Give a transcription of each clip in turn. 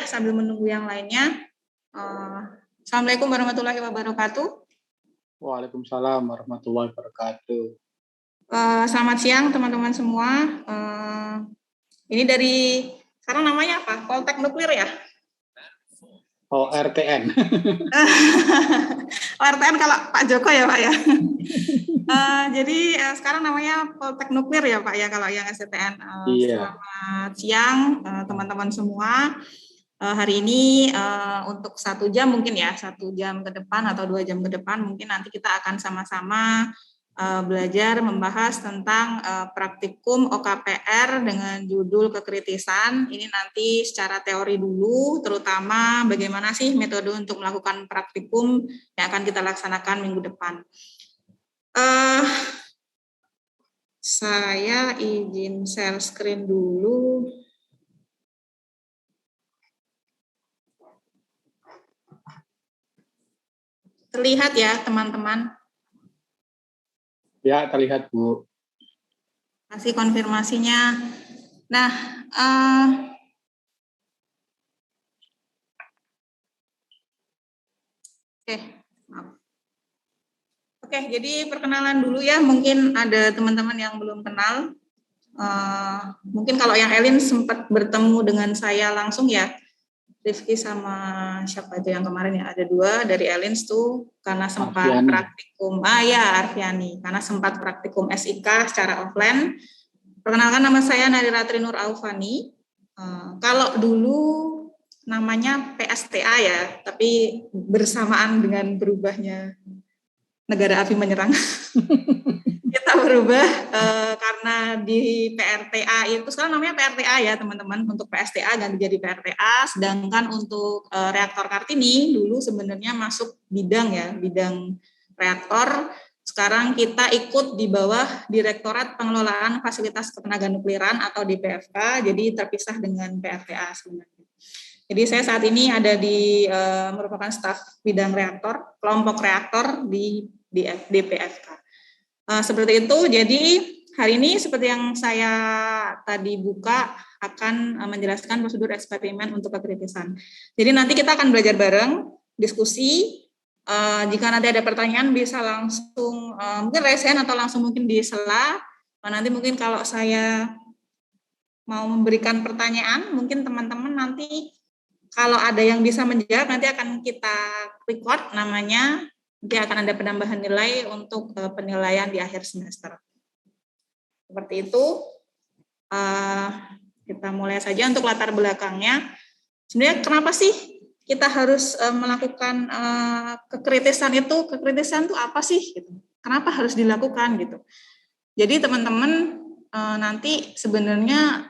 sambil menunggu yang lainnya. Assalamualaikum warahmatullahi wabarakatuh. Waalaikumsalam warahmatullahi wabarakatuh. Selamat siang teman-teman semua. Ini dari, sekarang namanya apa? Poltek Nuklir ya? Oh, RTN. RTN kalau Pak Joko ya Pak ya. Jadi sekarang namanya Poltek Nuklir ya Pak ya kalau yang STN. Iya. Selamat siang teman-teman semua. Hari ini untuk 1 jam mungkin ya, 1 jam ke depan atau 2 jam ke depan mungkin nanti kita akan sama-sama belajar membahas tentang praktikum OKPR dengan judul kekritisan. Ini nanti secara teori dulu, terutama bagaimana sih metode untuk melakukan praktikum yang akan kita laksanakan minggu depan. Saya izin share screen dulu. Terlihat ya teman-teman? Ya, terlihat Bu. Kasih konfirmasinya. Nah, Oke, jadi perkenalan dulu ya. Mungkin ada teman-teman yang belum kenal. Mungkin kalau yang Elin sempat bertemu dengan saya langsung ya. Rifki sama siapa itu yang kemarin ya, ada 2 dari Elin tuh karena sempat Arfiani. praktikum. Arfiani, karena sempat praktikum SIK secara offline. Perkenalkan, nama saya Nadira Trinur Aufani. Kalau dulu namanya PSTA ya, tapi bersamaan dengan berubahnya negara api menyerang. Kita berubah karena di PRTA itu sekarang namanya PRTA ya teman-teman, untuk PSTA ganti jadi PRTA, sedangkan untuk reaktor Kartini dulu sebenarnya masuk bidang reaktor. Sekarang kita ikut di bawah Direktorat Pengelolaan Fasilitas Ketenaga Nukliran atau DPFK, jadi terpisah dengan PRTA sebenarnya. Jadi saya saat ini ada di merupakan staf bidang reaktor, kelompok reaktor di DPFK. Seperti itu, jadi hari ini seperti yang saya tadi buka akan menjelaskan prosedur eksperimen untuk kekritisan. Jadi nanti kita akan belajar bareng, diskusi. Jika nanti ada pertanyaan bisa langsung mungkin raise hand atau langsung mungkin di sela. Nanti mungkin kalau saya mau memberikan pertanyaan, mungkin teman-teman nanti kalau ada yang bisa menjawab nanti akan kita record namanya. Nanti akan ada penambahan nilai untuk penilaian di akhir semester. Seperti itu. Kita mulai saja untuk latar belakangnya. Sebenarnya kenapa sih kita harus melakukan kekritisan itu? Kekritisan itu apa sih? Gitu. Kenapa harus dilakukan gitu? Jadi teman-teman nanti sebenarnya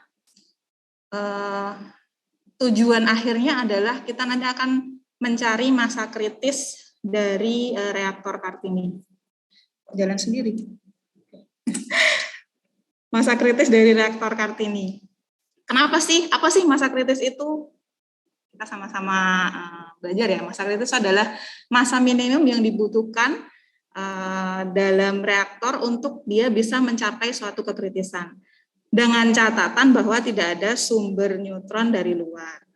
tujuan akhirnya adalah kita nanti akan mencari masa kritis dari reaktor Kartini. Jalan sendiri. Masa kritis dari reaktor Kartini. Kenapa sih? Apa sih masa kritis itu? Kita sama-sama belajar ya. Masa kritis adalah masa minimum yang dibutuhkan dalam reaktor untuk dia bisa mencapai suatu kekritisan. Dengan catatan bahwa tidak ada sumber neutron dari luar.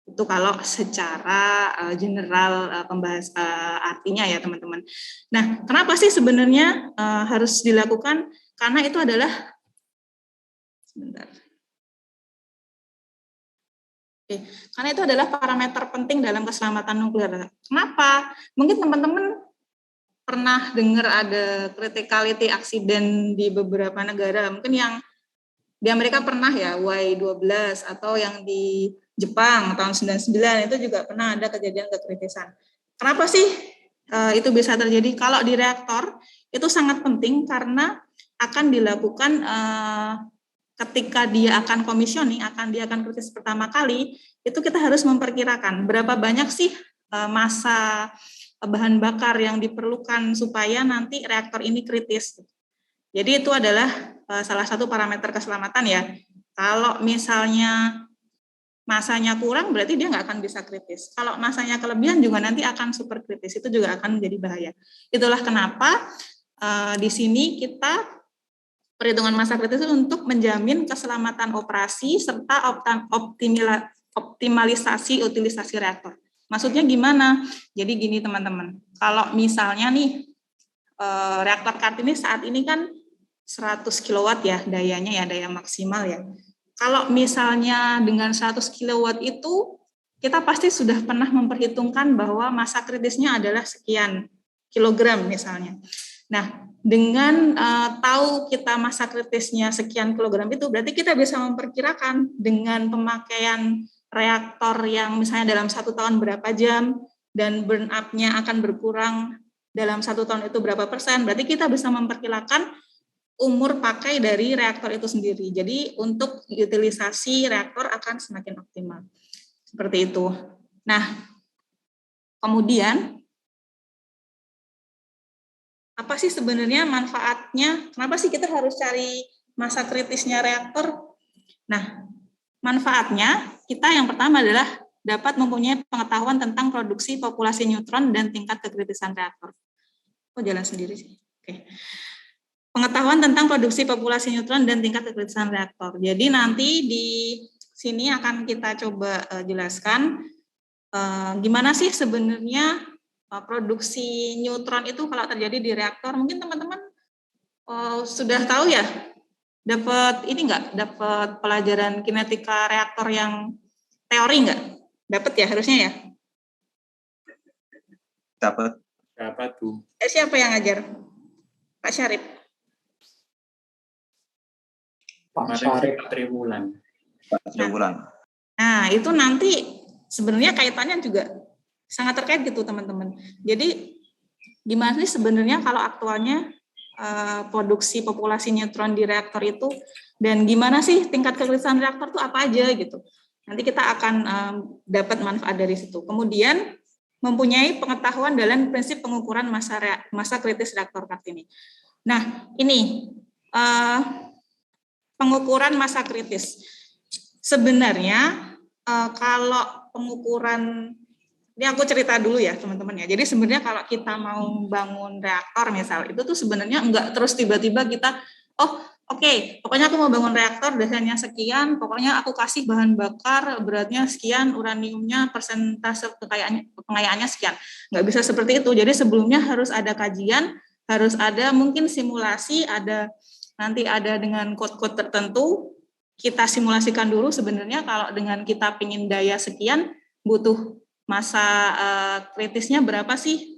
Itu kalau secara general pembahas artinya ya teman-teman. Nah, kenapa sih sebenarnya harus dilakukan? Karena itu adalah karena itu adalah parameter penting dalam keselamatan nuklir. Kenapa? Mungkin teman-teman pernah dengar ada criticality accident di beberapa negara. Mungkin yang di Amerika pernah ya Y12 atau yang di Jepang tahun 99 itu juga pernah ada kejadian kekritisan. Kenapa sih itu bisa terjadi? Kalau di reaktor itu sangat penting karena akan dilakukan ketika dia akan commissioning, dia akan kritis pertama kali, itu kita harus memperkirakan berapa banyak sih massa bahan bakar yang diperlukan supaya nanti reaktor ini kritis. Jadi itu adalah salah satu parameter keselamatan ya. Kalau misalnya masanya kurang berarti dia nggak akan bisa kritis. Kalau masanya kelebihan juga nanti akan super kritis, itu juga akan menjadi bahaya. Itulah kenapa di sini kita perhitungan masa kritis itu untuk menjamin keselamatan operasi serta optimalisasi utilisasi reaktor. Maksudnya gimana? Jadi gini teman-teman, kalau misalnya nih reaktor Kartini saat ini kan 100 kW ya dayanya ya, daya maksimal ya. Kalau misalnya dengan 100 kW itu kita pasti sudah pernah memperhitungkan bahwa masa kritisnya adalah sekian kilogram misalnya. Nah, dengan tahu kita masa kritisnya sekian kilogram itu, berarti kita bisa memperkirakan dengan pemakaian reaktor yang misalnya dalam 1 tahun berapa jam, dan burn up-nya akan berkurang dalam 1 tahun itu berapa persen, berarti kita bisa memperkirakan umur pakai dari reaktor itu sendiri. Jadi untuk utilisasi reaktor akan semakin optimal. Seperti itu. Nah, kemudian apa sih sebenarnya manfaatnya? Kenapa sih kita harus cari masa kritisnya reaktor? Nah, manfaatnya kita yang pertama adalah dapat mempunyai pengetahuan tentang produksi populasi neutron dan tingkat kekritisan reaktor. Oh, jalan sendiri sih. Oke. Pengetahuan tentang produksi populasi neutron dan tingkat kekritisan reaktor. Jadi nanti di sini akan kita coba jelaskan gimana sih sebenarnya produksi neutron itu kalau terjadi di reaktor. Mungkin teman-teman sudah tahu ya, dapat pelajaran kinetika reaktor yang teori nggak? Dapat ya harusnya ya? Dapat Bu. Siapa yang ngajar? Pak Syarif. Pak Syarif. Triwulan. Nah, itu nanti sebenarnya kaitannya juga sangat terkait gitu teman-teman. Jadi gimana sih sebenarnya kalau aktualnya produksi populasi neutron di reaktor itu, dan gimana sih tingkat kekritisan reaktor itu apa aja gitu. Nanti kita akan dapat manfaat dari situ. Kemudian mempunyai pengetahuan dalam prinsip pengukuran masa kritis reaktor Kartini. Nah, ini pengukuran masa kritis. Sebenarnya kalau pengukuran, ini aku cerita dulu ya teman-teman ya. Jadi sebenarnya kalau kita mau bangun reaktor misal, itu tuh sebenarnya enggak terus tiba-tiba kita, pokoknya aku mau bangun reaktor dasarnya sekian, pokoknya aku kasih bahan bakar beratnya sekian, uraniumnya persentase pengayaannya sekian. Enggak bisa seperti itu. Jadi sebelumnya harus ada kajian, harus ada mungkin simulasi, nanti ada dengan kode-kode tertentu, kita simulasikan dulu sebenarnya kalau dengan kita pingin daya sekian, butuh masa kritisnya berapa sih?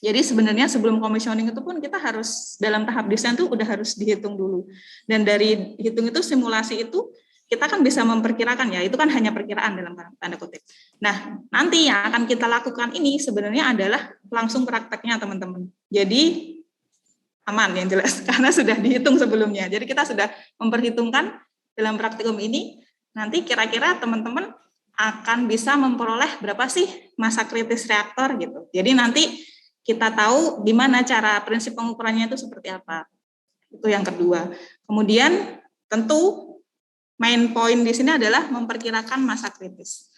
Jadi sebenarnya sebelum commissioning itu pun kita harus dalam tahap desain tuh udah harus dihitung dulu. Dan dari hitung itu simulasi itu kita kan bisa memperkirakan ya, itu kan hanya perkiraan dalam tanda kutip. Nah, nanti yang akan kita lakukan ini sebenarnya adalah langsung prakteknya teman-teman. Jadi aman yang jelas karena sudah dihitung sebelumnya. Jadi kita sudah memperhitungkan dalam praktikum ini, nanti kira-kira teman-teman akan bisa memperoleh berapa sih masa kritis reaktor gitu. Jadi nanti kita tahu gimana cara prinsip pengukurannya itu seperti apa. Itu yang kedua. Kemudian tentu main point di sini adalah memperkirakan masa kritis.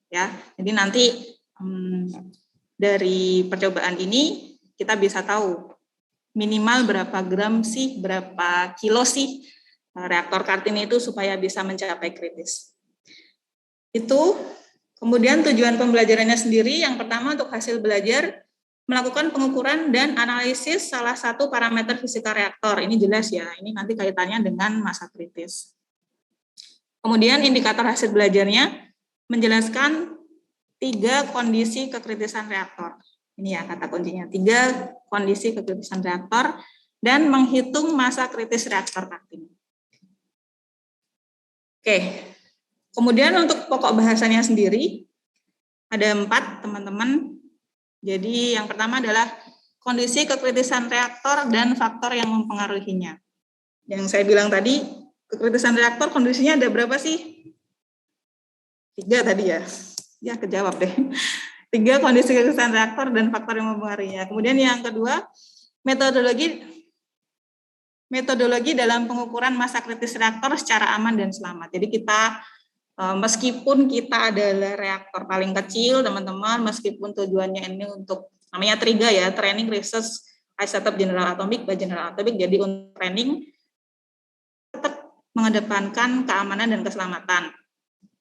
Ya, jadi nanti dari percobaan ini kita bisa tahu minimal berapa gram sih, berapa kilo sih reaktor Kartini itu supaya bisa mencapai kritis. Itu. Kemudian tujuan pembelajarannya sendiri, yang pertama untuk hasil belajar, melakukan pengukuran dan analisis salah satu parameter fisika reaktor. Ini jelas ya, ini nanti kaitannya dengan masa kritis. Kemudian indikator hasil belajarnya menjelaskan 3 kondisi kekritisan reaktor. Ini ya kata kuncinya, 3 kondisi kekritisan reaktor dan menghitung masa kritis reaktor Kartini. Oke, kemudian untuk pokok bahasanya sendiri ada 4 teman-teman. Jadi yang pertama adalah kondisi kekritisan reaktor dan faktor yang mempengaruhinya. Yang saya bilang tadi, kekritisan reaktor kondisinya ada berapa sih? 3 tadi ya. Ya kejawab deh. 3 kondisi kekritisan reaktor dan faktor yang mempengaruhinya. Kemudian yang kedua, metodologi dalam pengukuran masa kritis reaktor secara aman dan selamat. Jadi kita meskipun kita adalah reaktor paling kecil, teman-teman, meskipun tujuannya ini untuk, namanya TRIGA ya, Training Research Isotope General Atomic by General Atomic, jadi untuk training tetap mengedepankan keamanan dan keselamatan.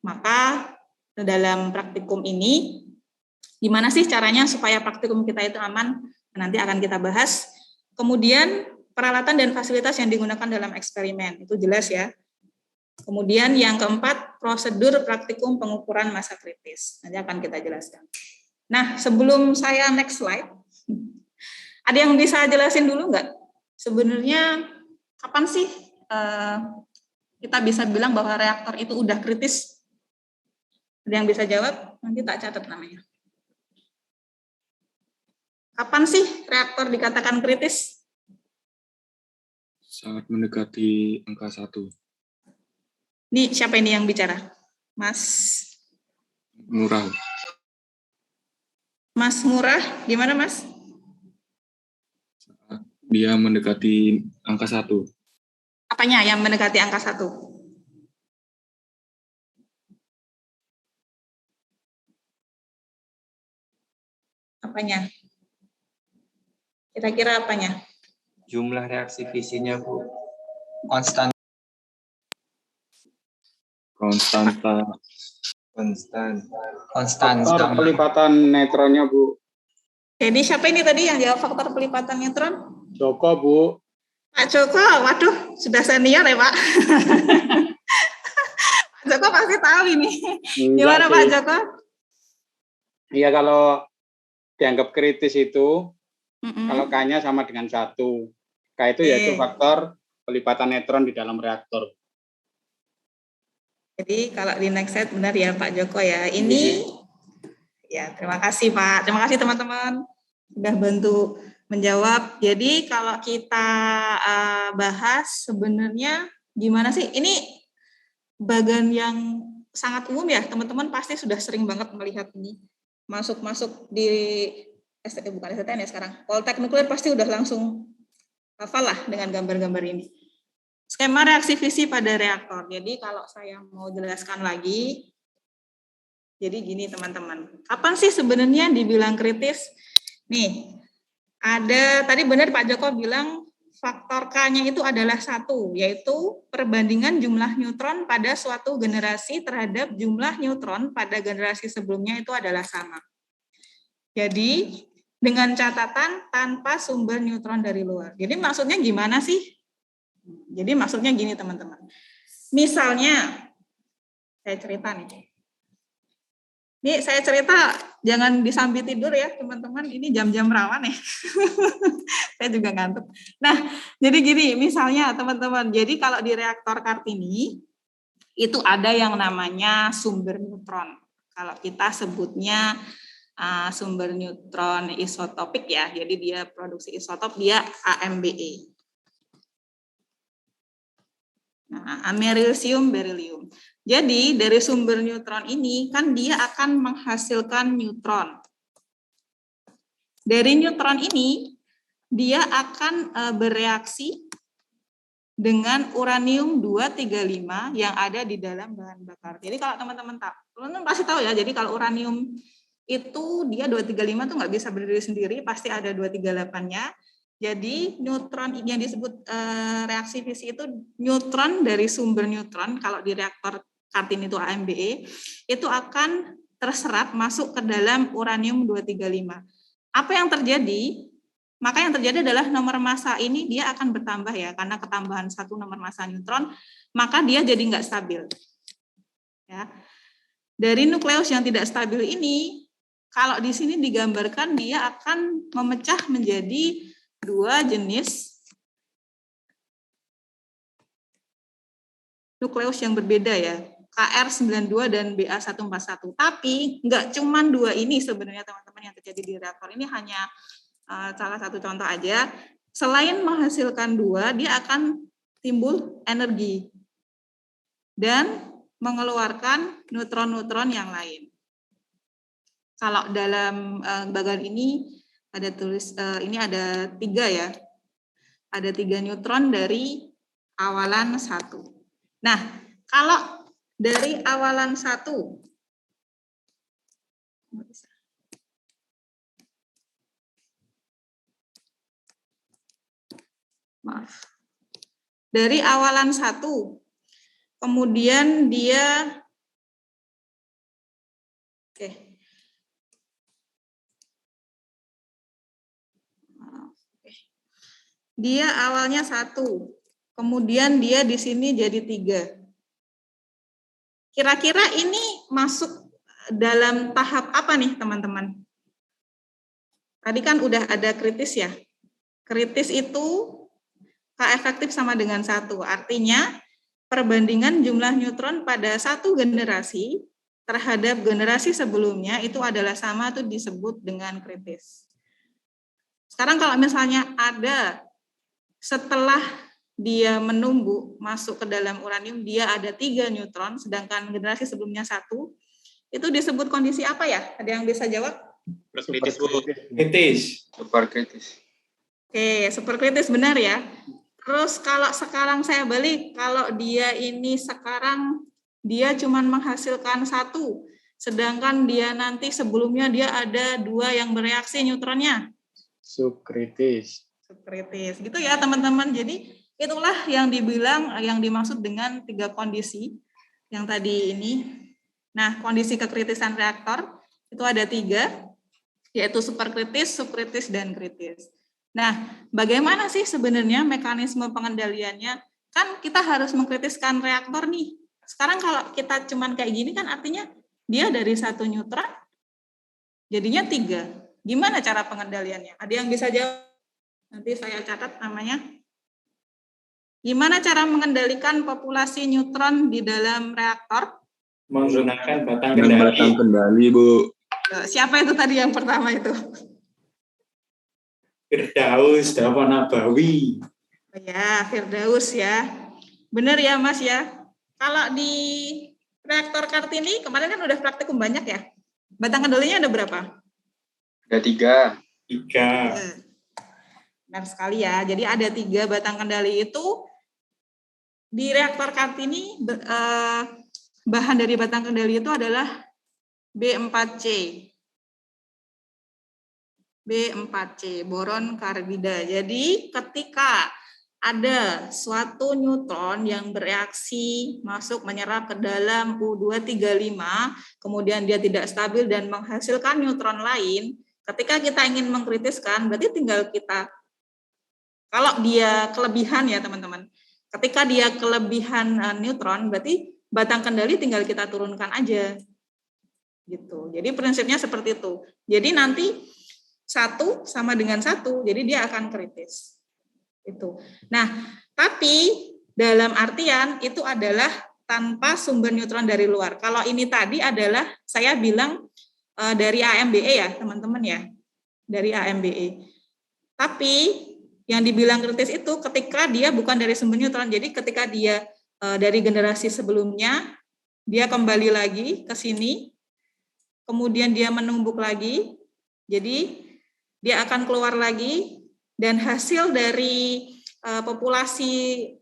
Maka dalam praktikum ini, gimana sih caranya supaya praktikum kita itu aman? Nanti akan kita bahas. Kemudian peralatan dan fasilitas yang digunakan dalam eksperimen, itu jelas ya. Kemudian yang keempat, prosedur praktikum pengukuran masa kritis. Nanti akan kita jelaskan. Nah, sebelum saya next slide, ada yang bisa jelasin dulu nggak? Sebenarnya kapan sih kita bisa bilang bahwa reaktor itu udah kritis? Ada yang bisa jawab? Nanti tak catat namanya. Kapan sih reaktor dikatakan kritis? Saat mendekati angka 1. Ini siapa ini yang bicara? Mas Murah. Mas Murah, gimana Mas? Dia mendekati angka 1. Apanya yang mendekati angka 1? Apanya? Kira-kira apanya? Jumlah reaksi fisinya, Bu. Konstan. Konstanta. Faktor pelipatan neutronnya, Bu. Jadi siapa ini tadi yang jawab faktor pelipatan neutron? Joko, Bu. Pak Joko, waduh, sudah senior ya Pak. Pak Joko pasti tahu ini. Gimana Pak Joko? Iya, kalau dianggap kritis itu, kalau K-nya sama dengan 1. K itu yaitu faktor pelipatan neutron di dalam reaktor. Jadi kalau di next slide benar ya Pak Joko ya. Ini ya terima kasih Pak. Terima kasih teman-teman sudah bantu menjawab. Jadi kalau kita bahas sebenarnya gimana sih? Ini bagian yang sangat umum ya. Teman-teman pasti sudah sering banget melihat ini. Masuk-masuk di bukan STN ya sekarang. Poltek nuklir pasti udah langsung hafal lah dengan gambar-gambar ini. Skema reaksi fisi pada reaktor. Jadi kalau saya mau jelaskan lagi, jadi gini teman-teman. Kapan sih sebenarnya dibilang kritis? Nih, ada tadi benar Pak Joko bilang faktor K-nya itu adalah 1, yaitu perbandingan jumlah neutron pada suatu generasi terhadap jumlah neutron pada generasi sebelumnya itu adalah sama. Jadi dengan catatan tanpa sumber neutron dari luar. Jadi maksudnya gimana sih? Jadi maksudnya gini teman-teman. Misalnya, saya cerita nih. Ini saya cerita, jangan disambi tidur ya teman-teman. Ini jam-jam rawan ya. Saya juga ngantuk. Nah, jadi gini, misalnya teman-teman. Jadi kalau di reaktor Kartini, itu ada yang namanya sumber neutron. Kalau kita sebutnya sumber neutron isotopik ya. Jadi dia produksi isotop, dia AMBE. Nah, amerisium, berilium. Jadi dari sumber neutron ini kan dia akan menghasilkan neutron. Dari neutron ini dia akan bereaksi dengan uranium 235 yang ada di dalam bahan bakar. Jadi kalau teman-teman pasti tahu ya. Jadi kalau uranium itu dia 235 tuh nggak bisa berdiri sendiri, pasti ada 238-nya. Jadi neutron yang disebut reaksi fisi itu neutron dari sumber neutron, kalau di reaktor Kartini itu AMBE, itu akan terserap masuk ke dalam uranium 235. Apa yang terjadi? Maka yang terjadi adalah nomor massa ini dia akan bertambah ya, karena ketambahan satu nomor massa neutron, maka dia jadi nggak stabil. Ya. Dari nukleus yang tidak stabil ini, kalau di sini digambarkan dia akan memecah menjadi 2 jenis nukleus yang berbeda ya, KR92 dan BA141. Tapi nggak cuma 2 ini sebenarnya teman-teman yang terjadi di reaktor ini, hanya salah satu contoh aja. Selain menghasilkan 2, dia akan timbul energi dan mengeluarkan neutron-neutron yang lain. Kalau dalam bagian ini ada ini ada 3 ya. Ada 3 neutron dari awalan 1. Nah, kalau dari awalan 1, dari awalan 1, kemudian dia Oke. Dia awalnya 1, kemudian dia di sini jadi 3. Kira-kira ini masuk dalam tahap apa nih teman-teman? Tadi kan udah ada kritis ya. Kritis itu K efektif sama dengan 1. Artinya perbandingan jumlah neutron pada satu generasi terhadap generasi sebelumnya itu adalah sama, itu disebut dengan kritis. Sekarang kalau misalnya ada setelah dia menumbuh masuk ke dalam uranium, dia ada 3 neutron, sedangkan generasi sebelumnya 1, itu disebut kondisi apa ya? Ada yang bisa jawab? Kritis, Bu. Kritis. Super kritis. Oke, superkritis benar ya. Terus kalau sekarang saya balik, kalau dia ini sekarang dia cuma menghasilkan 1, sedangkan dia nanti sebelumnya dia ada 2 yang bereaksi neutronnya. Subkritis. Subkritis, gitu ya teman-teman. Jadi itulah yang dimaksud dengan 3 kondisi yang tadi ini. Nah, kondisi kekritisan reaktor itu ada 3, yaitu superkritis, subkritis, dan kritis. Nah, bagaimana sih sebenarnya mekanisme pengendaliannya? Kan kita harus mengkritiskan reaktor nih. Sekarang kalau kita cuman kayak gini kan artinya dia dari 1 neutron jadinya 3. Gimana cara pengendaliannya? Ada yang bisa jawab? Nanti saya catat namanya. Gimana cara mengendalikan populasi neutron di dalam reaktor? Menggunakan batang Dengan kendali. batang kendali, Bu. Siapa itu tadi yang pertama itu? Firdaus, Dawa Nabawi. Oh ya, Firdaus ya. Benar ya Mas ya. Kalau di reaktor Kartini, kemarin kan udah praktikum banyak ya. Batang kendalinya ada berapa? Ada 3. 3. Benar sekali ya. Jadi ada 3 batang kendali itu. Di reaktor Kartini, bahan dari batang kendali itu adalah B4C. B4C, boron karbida. Jadi ketika ada suatu neutron yang bereaksi masuk menyerap ke dalam U235, kemudian dia tidak stabil dan menghasilkan neutron lain, ketika kita ingin mengkritiskan, berarti tinggal kita, kalau dia kelebihan ya teman-teman, ketika dia kelebihan neutron, berarti batang kendali tinggal kita turunkan aja. Gitu. Jadi prinsipnya seperti itu. Jadi nanti 1 sama dengan 1, jadi dia akan kritis. Itu. Nah, tapi dalam artian itu adalah tanpa sumber neutron dari luar. Kalau ini tadi adalah saya bilang dari AMBE ya, teman-teman ya. Dari AMBE. Tapi yang dibilang kritis itu ketika dia bukan dari sumber neutron. Jadi ketika dia dari generasi sebelumnya, dia kembali lagi ke sini, kemudian dia menumbuk lagi, jadi dia akan keluar lagi, dan hasil dari populasi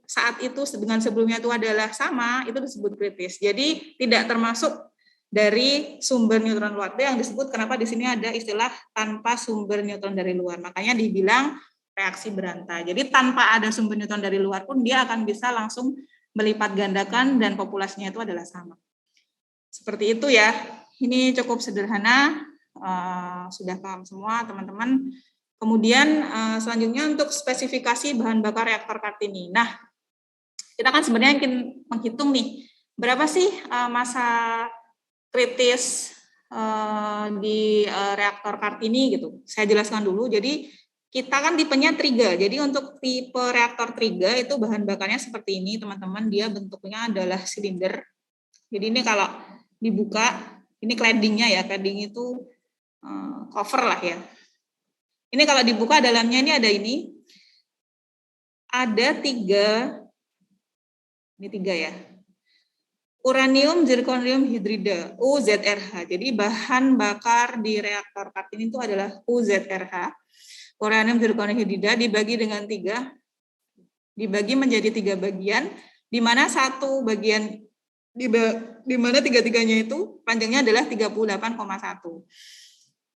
saat itu dengan sebelumnya itu adalah sama, itu disebut kritis. Jadi tidak termasuk dari sumber neutron luar. Itu yang disebut kenapa di sini ada istilah tanpa sumber neutron dari luar. Makanya dibilang reaksi berantai. Jadi tanpa ada sumber neutron dari luar pun dia akan bisa langsung melipat gandakan dan populasinya itu adalah sama. Seperti itu ya. Ini cukup sederhana. Sudah paham semua teman-teman. Kemudian selanjutnya untuk spesifikasi bahan bakar reaktor Kartini. Nah, kita kan sebenarnya ingin menghitung nih, berapa sih masa kritis di reaktor Kartini gitu. Saya jelaskan dulu. Jadi kita kan tipenya Triga. Jadi untuk tipe reaktor Triga itu bahan bakarnya seperti ini, teman-teman. Dia bentuknya adalah silinder. Jadi ini kalau dibuka, ini claddingnya ya, cladding itu cover lah ya. Ini kalau dibuka dalamnya ini ada ini. Ada 3, ini 3 ya. Uranium zirconium hidrida, UZRH. Jadi bahan bakar di reaktor Kartini itu adalah UZRH. Uranium zirconium hidrida dibagi dengan 3, dibagi menjadi 3 bagian, di mana satu bagian di mana 3-3-nya itu panjangnya adalah 38,1.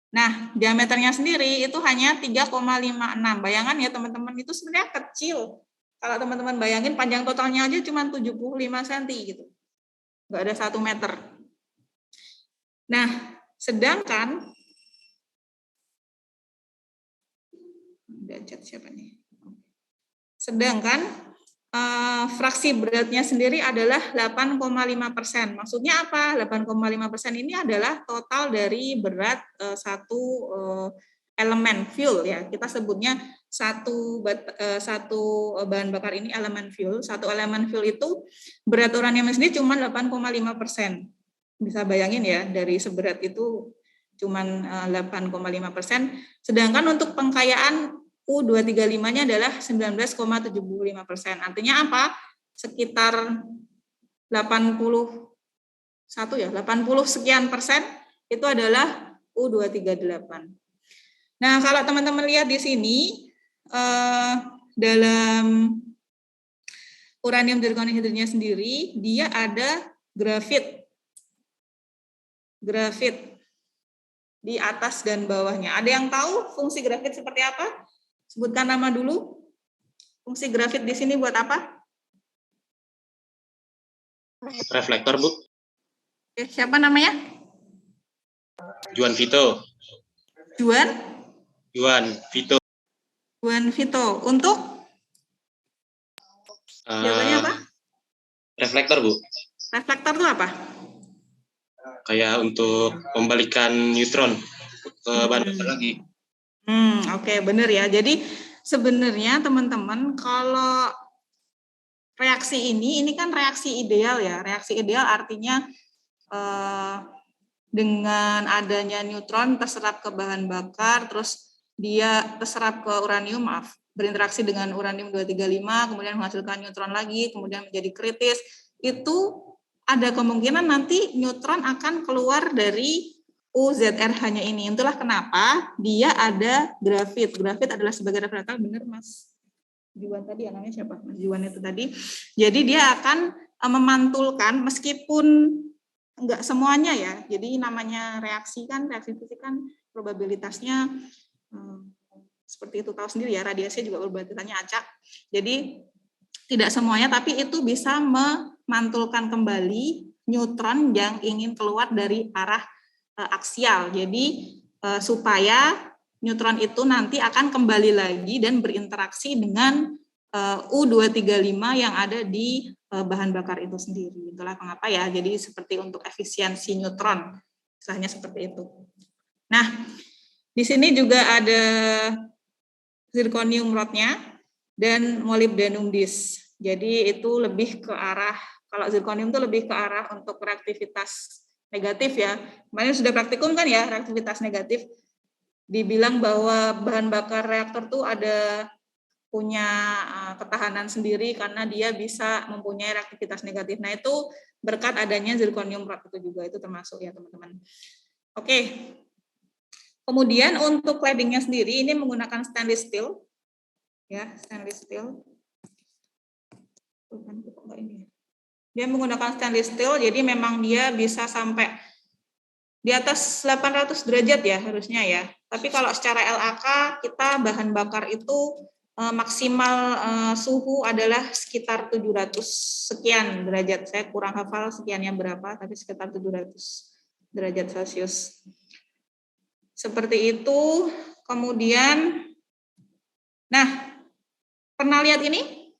Nah, diameternya sendiri itu hanya 3,56. Bayangan ya teman-teman, itu sebenarnya kecil. Kalau teman-teman bayangin panjang totalnya aja cuma 75 cm gitu. Nggak ada 1 meter. Nah, Sedangkan fraksi beratnya sendiri adalah 8,5%. Maksudnya apa? 8,5% ini adalah total dari berat satu elemen fuel ya. Kita sebutnya satu bahan bakar ini elemen fuel. Satu elemen fuel itu berat uranium sendiri cuma 8,5%. Bisa bayangin ya, dari seberat itu cuma 8,5%. Sedangkan untuk pengkayaan U235-nya adalah 19,75%. Artinya apa? Sekitar 80 sekian persen itu adalah U238. Nah, kalau teman-teman lihat di sini dalam uranium zirconium hidridnya sendiri, dia ada grafit di atas dan bawahnya. Ada yang tahu fungsi grafit seperti apa? Sebutkan nama dulu. Fungsi grafit di sini buat apa? Reflektor, Bu. Siapa namanya? Juan Vito. Juan Vito. Juan Vito. Untuk? Jawabannya apa? Reflektor, Bu. Reflektor itu apa? Kayak untuk membalikan neutron ke bahan bakar lagi. Oke, benar ya. Jadi sebenarnya teman-teman kalau reaksi ini kan reaksi ideal ya. Reaksi ideal artinya dengan adanya neutron terserap ke bahan bakar, terus dia terserap ke uranium, berinteraksi dengan uranium-235, kemudian menghasilkan neutron lagi, kemudian menjadi kritis. Itu ada kemungkinan nanti neutron akan keluar dari UZRH-nya ini. Itulah kenapa dia ada grafit. Grafit adalah sebagai reflektor, benar Mas Juwan tadi, namanya siapa? Mas Juwan itu tadi. Jadi dia akan memantulkan meskipun enggak semuanya ya. Jadi namanya reaksi fisik kan probabilitasnya seperti itu, tahu sendiri ya, radiasi juga probabilitasnya acak. Jadi tidak semuanya, tapi itu bisa memantulkan kembali neutron yang ingin keluar dari arah aksial. Jadi supaya neutron itu nanti akan kembali lagi dan berinteraksi dengan U235 yang ada di bahan bakar itu sendiri. Itulah mengapa ya. Jadi seperti untuk efisiensi neutron, istilahnya seperti itu. Nah, di sini juga ada zirconium rodnya dan molybdenum disk. Jadi itu lebih ke arah, kalau zirconium itu lebih ke arah untuk reaktivitas negatif ya. Kemarin sudah praktikum kan ya, reaktivitas negatif. Dibilang bahwa bahan bakar reaktor tuh punya ketahanan sendiri karena dia bisa mempunyai reaktivitas negatif. Nah itu berkat adanya zirconium rod itu juga, itu termasuk ya teman-teman. Oke. Kemudian untuk claddingnya sendiri ini menggunakan stainless steel. Ya, stainless steel. Dia menggunakan stainless steel, jadi memang dia bisa sampai di atas 800 derajat ya harusnya ya. Tapi kalau secara LAK kita bahan bakar itu maksimal suhu adalah sekitar 700 sekian derajat. Saya kurang hafal sekiannya berapa, tapi sekitar 700 derajat Celcius. Seperti itu. Kemudian, nah, pernah lihat ini?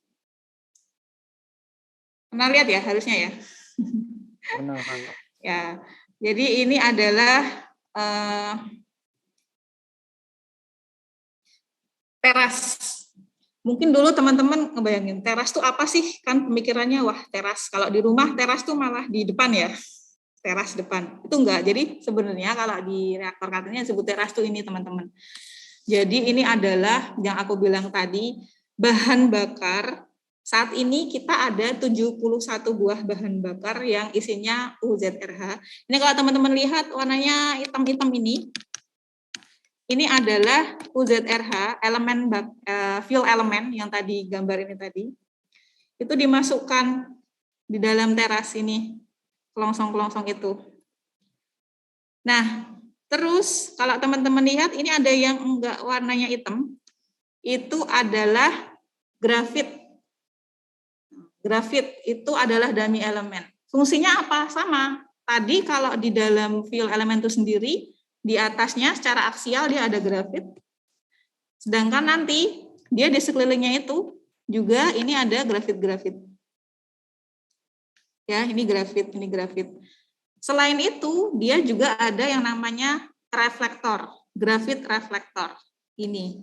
Pernah lihat ya harusnya ya? Benar. Ya, jadi ini adalah teras. Mungkin dulu teman-teman ngebayangin teras tuh apa sih? Kan pemikirannya wah teras. Kalau di rumah teras tuh malah di depan ya. Teras depan. Itu enggak. Jadi sebenarnya kalau di reaktor katanya disebut teras tuh ini teman-teman. Jadi ini adalah yang aku bilang tadi, bahan bakar. Saat ini kita ada 71 buah bahan bakar yang isinya UZRH. Ini kalau teman-teman lihat warnanya hitam-hitam ini adalah UZRH, elemen fuel element yang tadi gambar ini tadi. Itu dimasukkan di dalam teras ini, kelongsong-kelongsong itu. Nah, terus kalau teman-teman lihat ini ada yang enggak warnanya hitam, itu adalah grafit. Grafit itu adalah dummy elemen. Fungsinya apa? Sama. tadi kalau di dalam field element itu sendiri, di atasnya secara aksial dia ada grafit. Sedangkan nanti dia di sekelilingnya itu juga ini ada grafit-grafit. Ya, ini grafit, ini grafit. Selain itu, dia juga ada yang namanya reflektor, grafit reflektor. Ini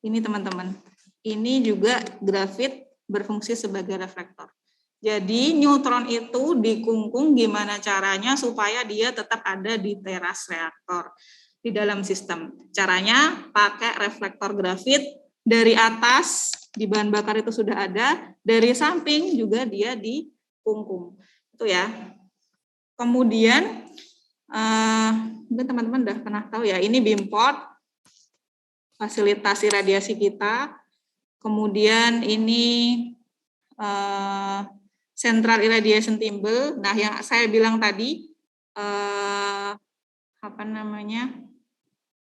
teman-teman. Ini juga grafit berfungsi sebagai reflektor. Jadi neutron itu dikungkung gimana caranya supaya dia tetap ada di teras reaktor di dalam sistem. Caranya pakai reflektor grafit dari atas di bahan bakar itu sudah ada, dari samping juga dia dikungkung. Itu ya. Kemudian mungkin teman-teman udah pernah tahu ya, ini beamport fasilitasi radiasi kita. Kemudian ini Central Irradiation Table. Nah, yang saya bilang tadi,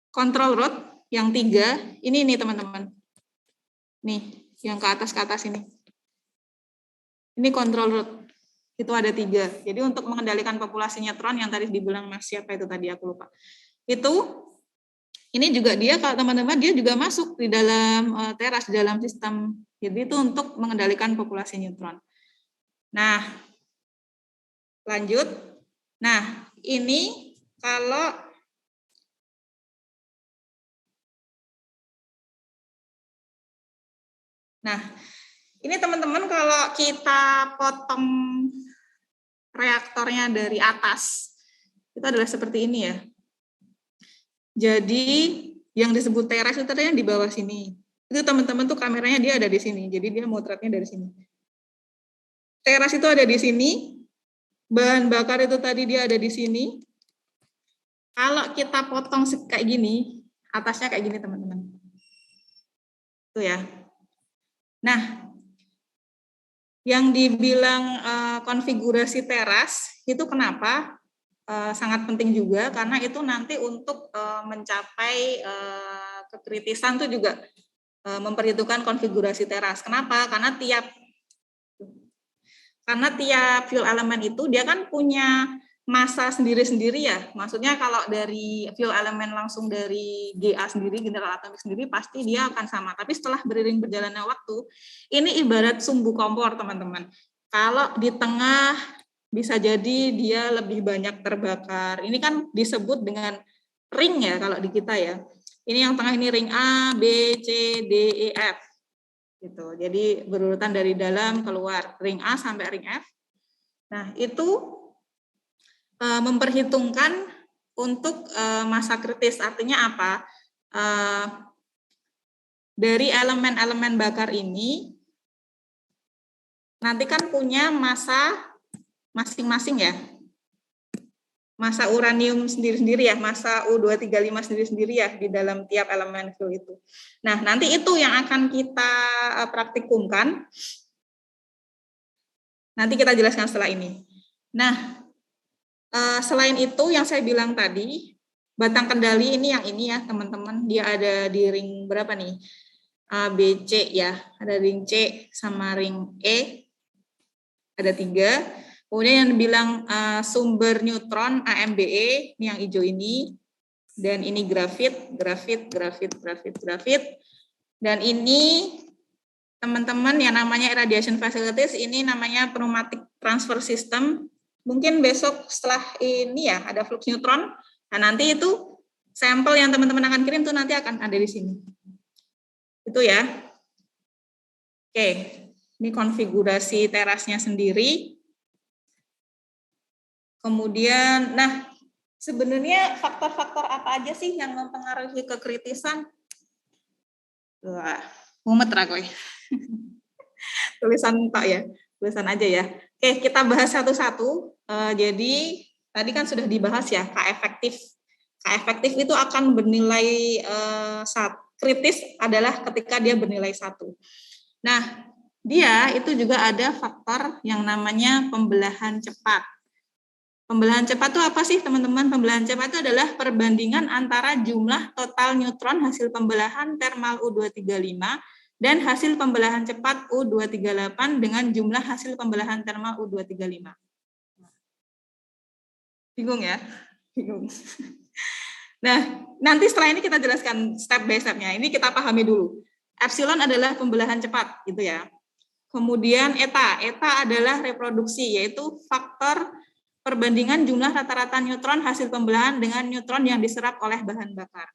control rod yang 3, ini nih teman-teman. Nih, yang ke atas ini. Ini control rod. Itu ada 3. Jadi untuk mengendalikan populasi neutron yang tadi dibilang Mas siapa itu tadi aku lupa. Ini juga dia kalau teman-teman dia juga masuk di dalam teras, di dalam sistem. Jadi itu untuk mengendalikan populasi neutron. Nah, lanjut. Nah, ini kalau ini teman-teman kalau kita potong reaktornya dari atas, itu adalah seperti ini ya. Jadi yang disebut teras itu ternyata di bawah sini. Itu teman-teman tuh kameranya dia ada di sini. Jadi dia motretnya dari sini. Teras itu ada di sini. Bahan bakar itu tadi dia ada di sini. Kalau kita potong kayak gini, atasnya kayak gini teman-teman. Itu ya. Nah, yang dibilang konfigurasi teras itu kenapa? Sangat penting juga karena itu nanti untuk mencapai kekritisan itu juga memperhitungkan konfigurasi teras. Kenapa? Karena tiap fuel elemen itu dia kan punya massa sendiri-sendiri ya. Maksudnya kalau dari fuel elemen langsung dari GA sendiri, general atomik sendiri, pasti dia akan sama. Tapi setelah beriring berjalannya waktu, ini ibarat sumbu kompor teman-teman. Kalau di tengah bisa jadi dia lebih banyak terbakar. Ini kan disebut dengan ring ya kalau di kita ya. Ini yang tengah ini ring A, B, C, D, E, F. Gitu. Jadi berurutan dari dalam keluar ring A sampai ring F. Nah, itu memperhitungkan untuk massa kritis. Artinya apa? Dari elemen-elemen bakar ini nanti kan punya massa masing-masing ya. Massa uranium sendiri-sendiri ya, massa U235 sendiri-sendiri ya di dalam tiap elemen fuel itu. Nah, nanti itu yang akan kita praktikumkan. Nanti kita jelaskan setelah ini. Nah, selain itu yang saya bilang tadi, batang kendali ini yang ini ya teman-teman, dia ada di ring berapa nih? A, B, C ya, ada ring C sama ring E, ada 3. Kemudian yang bilang sumber neutron AMBE, ini yang hijau ini, dan ini grafit. Dan ini teman-teman yang namanya irradiation facilities, ini namanya pneumatic transfer system. Mungkin besok setelah ini ya ada flux neutron. Nah nanti itu sampel yang teman-teman akan kirim tuh nanti akan ada di sini. Itu ya. Oke, ini konfigurasi terasnya sendiri. Kemudian, nah sebenarnya faktor-faktor apa aja sih yang mempengaruhi kekritisan? Wah, mumet ragoy. Tulisan Pak ya, tulisan aja ya. Oke, kita bahas satu-satu. Jadi tadi kan sudah dibahas ya K efektif. K efektif itu akan bernilai kritis adalah ketika dia bernilai 1. Nah, dia itu juga ada faktor yang namanya pembelahan cepat. Pembelahan cepat itu apa sih teman-teman? Pembelahan cepat itu adalah perbandingan antara jumlah total neutron hasil pembelahan thermal U235 dan hasil pembelahan cepat U238 dengan jumlah hasil pembelahan thermal U235. Bingung ya? Bingung. Nah, nanti setelah ini kita jelaskan step by step-nya. Ini kita pahami dulu. Epsilon adalah pembelahan cepat, gitu ya. Kemudian eta adalah reproduksi, yaitu faktor perbandingan jumlah rata-rata neutron hasil pembelahan dengan neutron yang diserap oleh bahan bakar.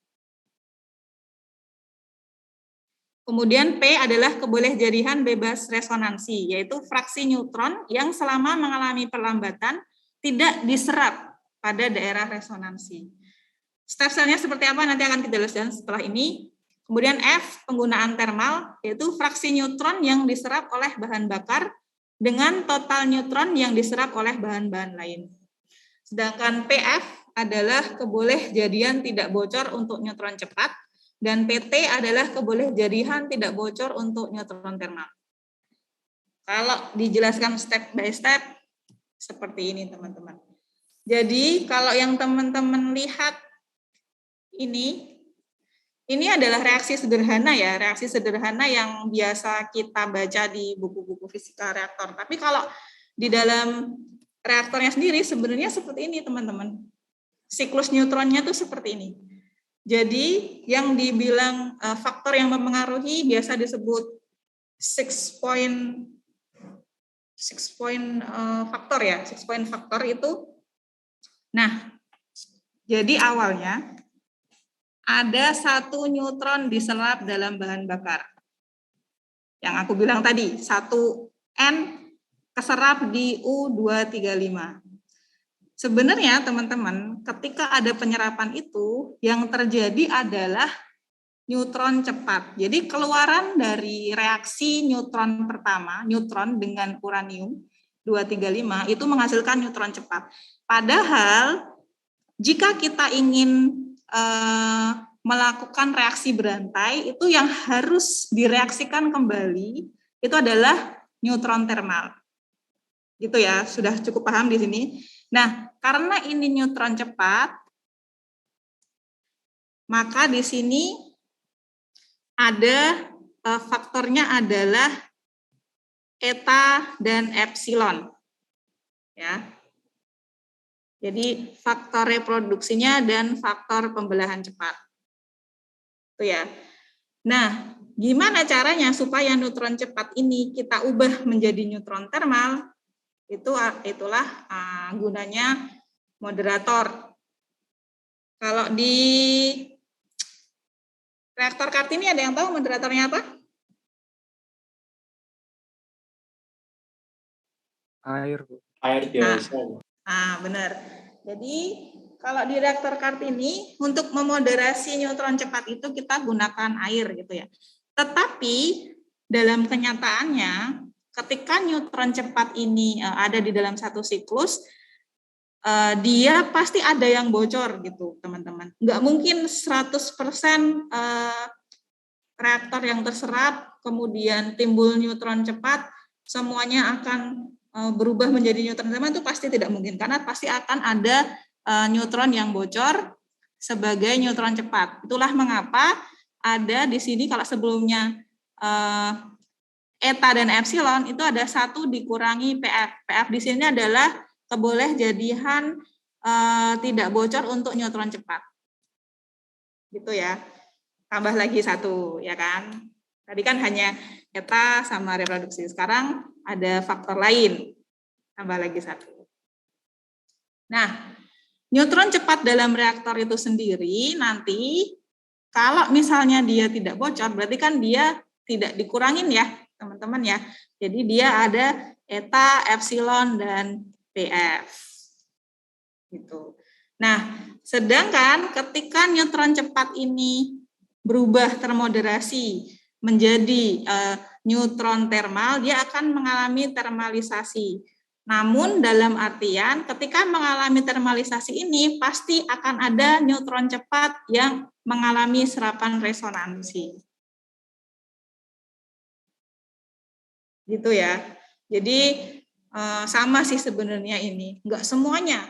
Kemudian P adalah kebolehjadian bebas resonansi, yaitu fraksi neutron yang selama mengalami perlambatan tidak diserap pada daerah resonansi. Step selnya seperti apa nanti akan kita jelaskan setelah ini. Kemudian F, penggunaan termal, yaitu fraksi neutron yang diserap oleh bahan bakar dengan total neutron yang diserap oleh bahan-bahan lain. Sedangkan PF adalah kebolehjadian tidak bocor untuk neutron cepat, dan PT adalah kebolehjadian tidak bocor untuk neutron termal. Kalau dijelaskan step by step, seperti ini teman-teman. Jadi kalau yang teman-teman lihat ini adalah reaksi sederhana ya, reaksi sederhana yang biasa kita baca di buku-buku fisika reaktor. Tapi kalau di dalam reaktornya sendiri sebenarnya seperti ini teman-teman. Siklus neutronnya tuh seperti ini. Jadi yang dibilang faktor yang mempengaruhi biasa disebut 6 point faktor ya, 6 point faktor itu. Nah, jadi awalnya ada 1 neutron diserap dalam bahan bakar. Yang aku bilang tadi, 1N keserap di U235. Sebenarnya teman-teman, ketika ada penyerapan itu, yang terjadi adalah neutron cepat. Jadi keluaran dari reaksi neutron pertama, neutron dengan uranium 235 itu menghasilkan neutron cepat. Padahal jika kita ingin melakukan reaksi berantai, itu yang harus direaksikan kembali itu adalah neutron termal. Gitu ya, sudah cukup paham di sini. Nah, karena ini neutron cepat, maka di sini ada faktornya adalah eta dan epsilon. Ya. Jadi faktor reproduksinya dan faktor pembelahan cepat. Itu ya. Nah, gimana caranya supaya neutron cepat ini kita ubah menjadi neutron termal? Itulah gunanya moderator. Kalau di reaktor Kartini ada yang tahu moderatornya apa? Air. Air biasa. Benar. Jadi kalau di reaktor Kartini untuk memoderasi neutron cepat itu kita gunakan air gitu ya. Tetapi dalam kenyataannya ketika neutron cepat ini ada di dalam satu siklus, dia pasti ada yang bocor gitu teman-teman. Nggak mungkin 100% reaktor yang terserap, kemudian timbul neutron cepat, semuanya akan berubah menjadi neutron termal, itu pasti tidak mungkin. Karena pasti akan ada neutron yang bocor sebagai neutron cepat. Itulah mengapa ada di sini kalau sebelumnya eta dan epsilon itu ada 1 dikurangi PF. PF di sini adalah kebolehjadian tidak bocor untuk neutron cepat. Gitu ya. Tambah lagi 1 ya kan. Tadi kan hanya eta sama reproduksi. Sekarang ada faktor lain. Tambah lagi 1. Nah, neutron cepat dalam reaktor itu sendiri nanti kalau misalnya dia tidak bocor berarti kan dia tidak dikurangin ya. Teman-teman ya. Jadi dia ada eta, epsilon, dan PF. Gitu. Nah, sedangkan ketika neutron cepat ini berubah termoderasi menjadi neutron termal, dia akan mengalami termalisasi. Namun dalam artian ketika mengalami termalisasi ini pasti akan ada neutron cepat yang mengalami serapan resonansi. Gitu ya. Jadi sama sih sebenarnya ini. Enggak semuanya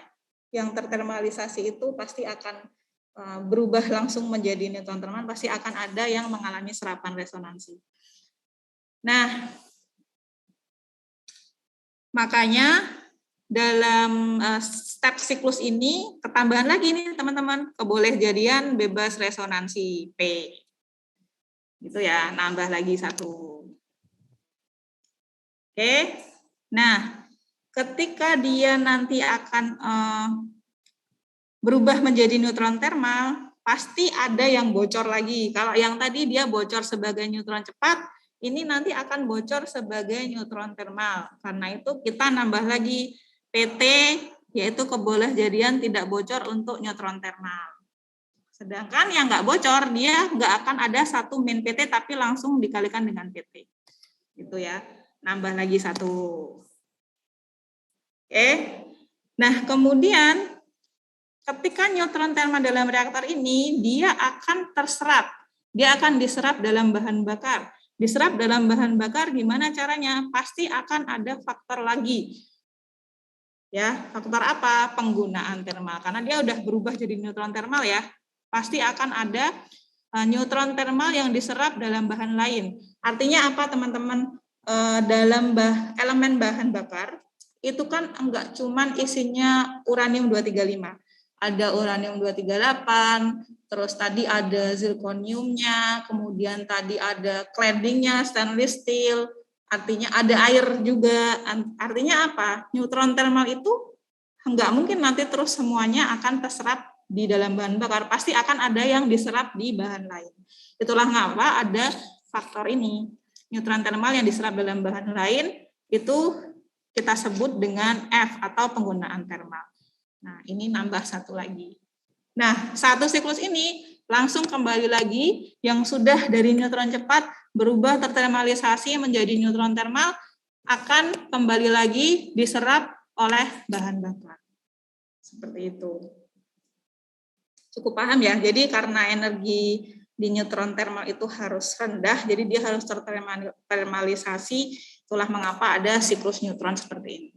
yang tertermalisasi itu pasti akan berubah langsung menjadi neutron termal, pasti akan ada yang mengalami serapan resonansi. Nah, makanya dalam step siklus ini ketambahan lagi nih teman-teman, kebolehjadian bebas resonansi P. Gitu ya, nambah lagi 1. Oke. Nah, ketika dia nanti akan berubah menjadi neutron thermal, pasti ada yang bocor lagi. Kalau yang tadi dia bocor sebagai neutron cepat, ini nanti akan bocor sebagai neutron thermal. Karena itu kita nambah lagi PT, yaitu kebolehjadian tidak bocor untuk neutron thermal. Sedangkan yang nggak bocor, dia nggak akan ada 1 min PT, tapi langsung dikalikan dengan PT. Gitu ya, nambah lagi 1. Oke. Nah, kemudian ketika neutron thermal dalam reaktor ini, dia akan terserap. Dia akan diserap dalam bahan bakar. Diserap dalam bahan bakar gimana caranya? Pasti akan ada faktor lagi. Ya, faktor apa? Penggunaan thermal. Karena dia udah berubah jadi neutron thermal ya. Pasti akan ada neutron thermal yang diserap dalam bahan lain. Artinya apa teman-teman? Dalam elemen bahan bakar, itu kan enggak cuman isinya uranium 235. Ada uranium 238, terus tadi ada zirconiumnya, kemudian tadi ada claddingnya, stainless steel, artinya ada air juga. Artinya apa? Neutron thermal itu enggak mungkin nanti terus semuanya akan terserap di dalam bahan bakar, pasti akan ada yang diserap di bahan lain. Itulah mengapa ada faktor ini. Neutron thermal yang diserap dalam bahan lain itu kita sebut dengan F atau penggunaan thermal. Nah, ini nambah 1 lagi. Nah, 1 siklus ini langsung kembali lagi yang sudah dari neutron cepat berubah tertermalisasi menjadi neutron thermal akan kembali lagi diserap oleh bahan bakar. Seperti itu. Cukup paham ya? Jadi karena energi di neutron thermal itu harus rendah, jadi dia harus tertermalisasi, itulah mengapa ada siklus neutron seperti ini.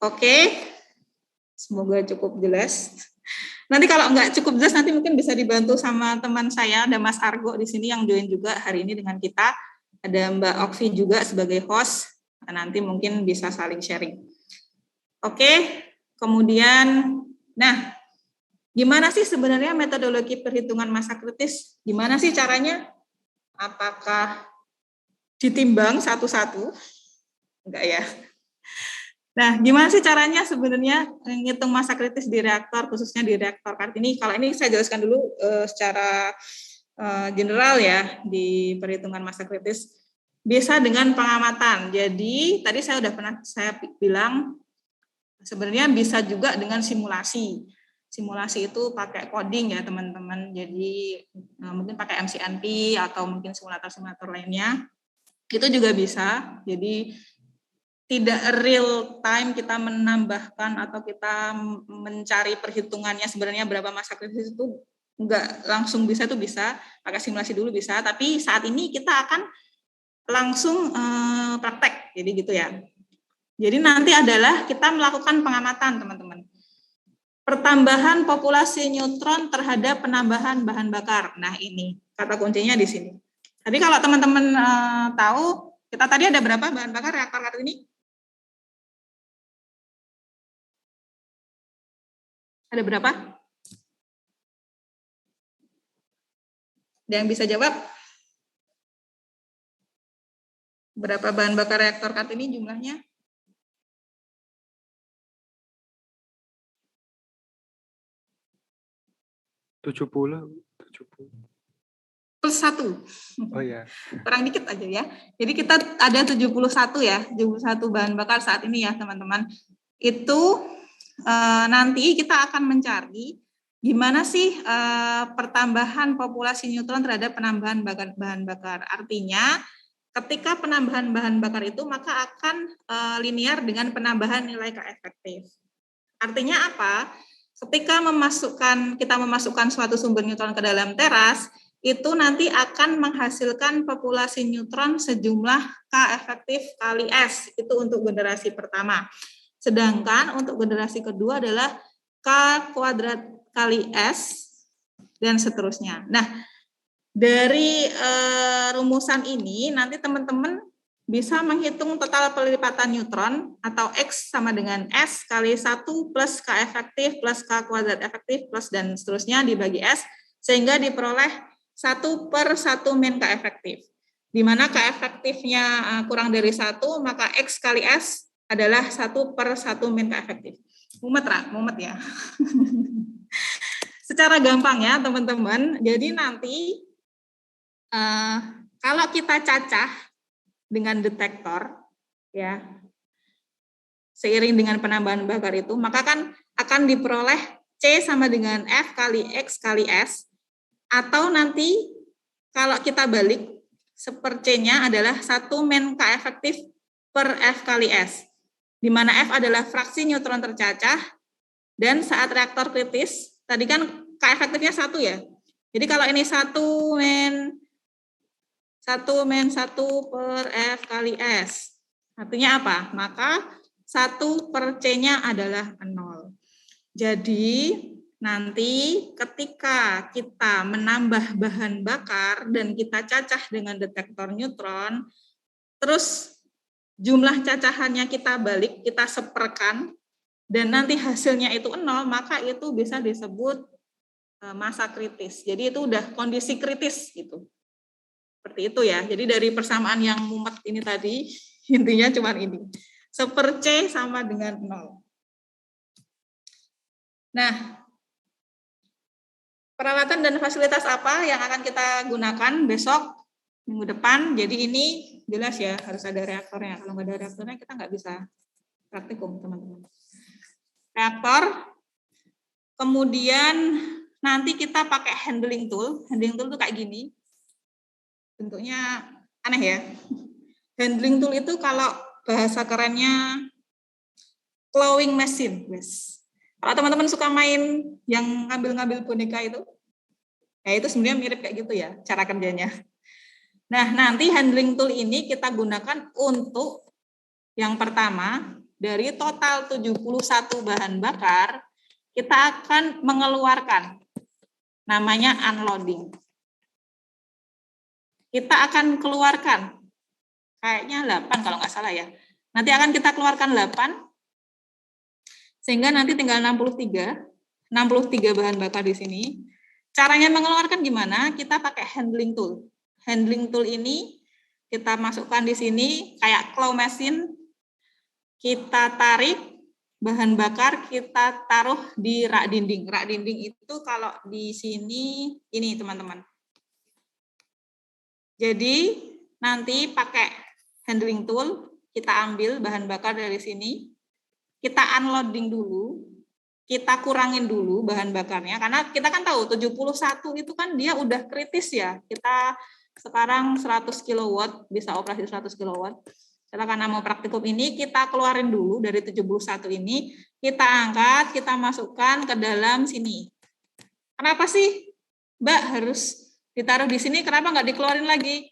Oke, semoga cukup jelas. Nanti kalau nggak cukup jelas, nanti mungkin bisa dibantu sama teman saya, ada Mas Argo di sini yang join juga hari ini dengan kita. Ada Mbak Okvi juga sebagai host, nanti mungkin bisa saling sharing. Oke, kemudian, nah, gimana sih sebenarnya metodologi perhitungan massa kritis? Gimana sih caranya? Apakah ditimbang satu-satu? Enggak ya. Nah, gimana sih caranya sebenarnya menghitung massa kritis di reaktor, khususnya di reaktor Kartini? Kalau ini saya jelaskan dulu secara general ya, di perhitungan massa kritis. Bisa dengan pengamatan. Jadi, tadi saya udah pernah saya bilang, sebenarnya bisa juga dengan simulasi. Simulasi itu pakai coding ya teman-teman. Jadi, mungkin pakai MCNP atau mungkin simulator-simulator lainnya. Itu juga bisa. Jadi, tidak real time kita menambahkan atau kita mencari perhitungannya sebenarnya berapa massa kritis itu enggak langsung bisa, itu bisa pakai simulasi dulu bisa, tapi saat ini kita akan langsung praktek, jadi gitu ya. Jadi nanti adalah kita melakukan pengamatan teman-teman, pertambahan populasi neutron terhadap penambahan bahan bakar. Nah ini kata kuncinya di sini. Jadi kalau teman-teman tahu kita tadi ada berapa bahan bakar reaktor ini? Ada berapa? Ada yang bisa jawab? Berapa bahan bakar reaktor Kartini jumlahnya? tujuh puluh. Plus 1. Oh ya. Kurang dikit aja ya. Jadi kita ada 71 ya, 71 bahan bakar saat ini ya teman-teman. Itu nanti kita akan mencari gimana sih pertambahan populasi neutron terhadap penambahan bahan bakar. Artinya ketika penambahan bahan bakar itu maka akan linear dengan penambahan nilai K efektif. Artinya apa? Ketika kita memasukkan suatu sumber neutron ke dalam teras, itu nanti akan menghasilkan populasi neutron sejumlah K efektif kali S, itu untuk generasi pertama. Sedangkan untuk generasi kedua adalah K kuadrat kali S, dan seterusnya. Nah, dari rumusan ini nanti teman-teman bisa menghitung total pelipatan neutron atau X sama dengan S kali 1 plus K efektif plus K kuadrat efektif plus dan seterusnya dibagi S, sehingga diperoleh 1 per 1 min K efektif. Di mana K efektifnya kurang dari 1, maka X kali S adalah 1 per 1 min K efektif. Mumet ya. Secara gampang ya teman-teman, jadi nanti kalau kita cacah dengan detektor, ya, seiring dengan penambahan bakar itu, maka kan akan diperoleh C sama dengan F kali X kali S, atau nanti kalau kita balik, seper C-nya adalah 1 min K efektif per F kali S, di mana F adalah fraksi neutron tercacah, dan saat reaktor kritis, tadi kan K efektifnya 1 ya, jadi kalau ini 1 min 1 per F kali S. Artinya apa? Maka 1 per C-nya adalah 0. Jadi nanti ketika kita menambah bahan bakar dan kita cacah dengan detektor neutron, terus jumlah cacahannya kita balik, kita seperkan, dan nanti hasilnya itu 0, maka itu bisa disebut masa kritis. Jadi itu udah kondisi kritis gitu. Seperti itu ya. Jadi dari persamaan yang mumet ini tadi, intinya cuma ini. Seper C sama dengan 0. Nah, peralatan dan fasilitas apa yang akan kita gunakan besok, minggu depan. Jadi ini jelas ya, harus ada reaktornya. Kalau nggak ada reaktornya, kita nggak bisa praktikum, teman-teman. Reaktor, kemudian nanti kita pakai handling tool. Handling tool itu kayak gini. Bentuknya aneh ya. Handling tool itu kalau bahasa kerennya clawing machine. Kalau teman-teman suka main yang ngambil-ngambil boneka itu, ya itu sebenarnya mirip kayak gitu ya cara kerjanya. Nah, nanti handling tool ini kita gunakan untuk yang pertama, dari total 71 bahan bakar, kita akan mengeluarkan namanya unloading. Kita akan keluarkan, kayaknya 8 kalau nggak salah ya. Nanti akan kita keluarkan 8, sehingga nanti tinggal 63 bahan bakar di sini. Caranya mengeluarkan gimana? Kita pakai handling tool. Handling tool ini kita masukkan di sini kayak claw machine. Kita tarik bahan bakar, kita taruh di rak dinding. Rak dinding itu kalau di sini ini teman-teman. Jadi nanti pakai handling tool, kita ambil bahan bakar dari sini, kita unloading dulu, kita kurangin dulu bahan bakarnya, karena kita kan tahu 71 itu kan dia udah kritis ya, kita sekarang 100 kW, bisa operasi 100 kW, kita karena mau praktikum ini, kita keluarin dulu dari 71 ini, kita angkat, kita masukkan ke dalam sini. Kenapa sih, Mbak, harus ditaruh di sini, kenapa nggak dikeluarin lagi?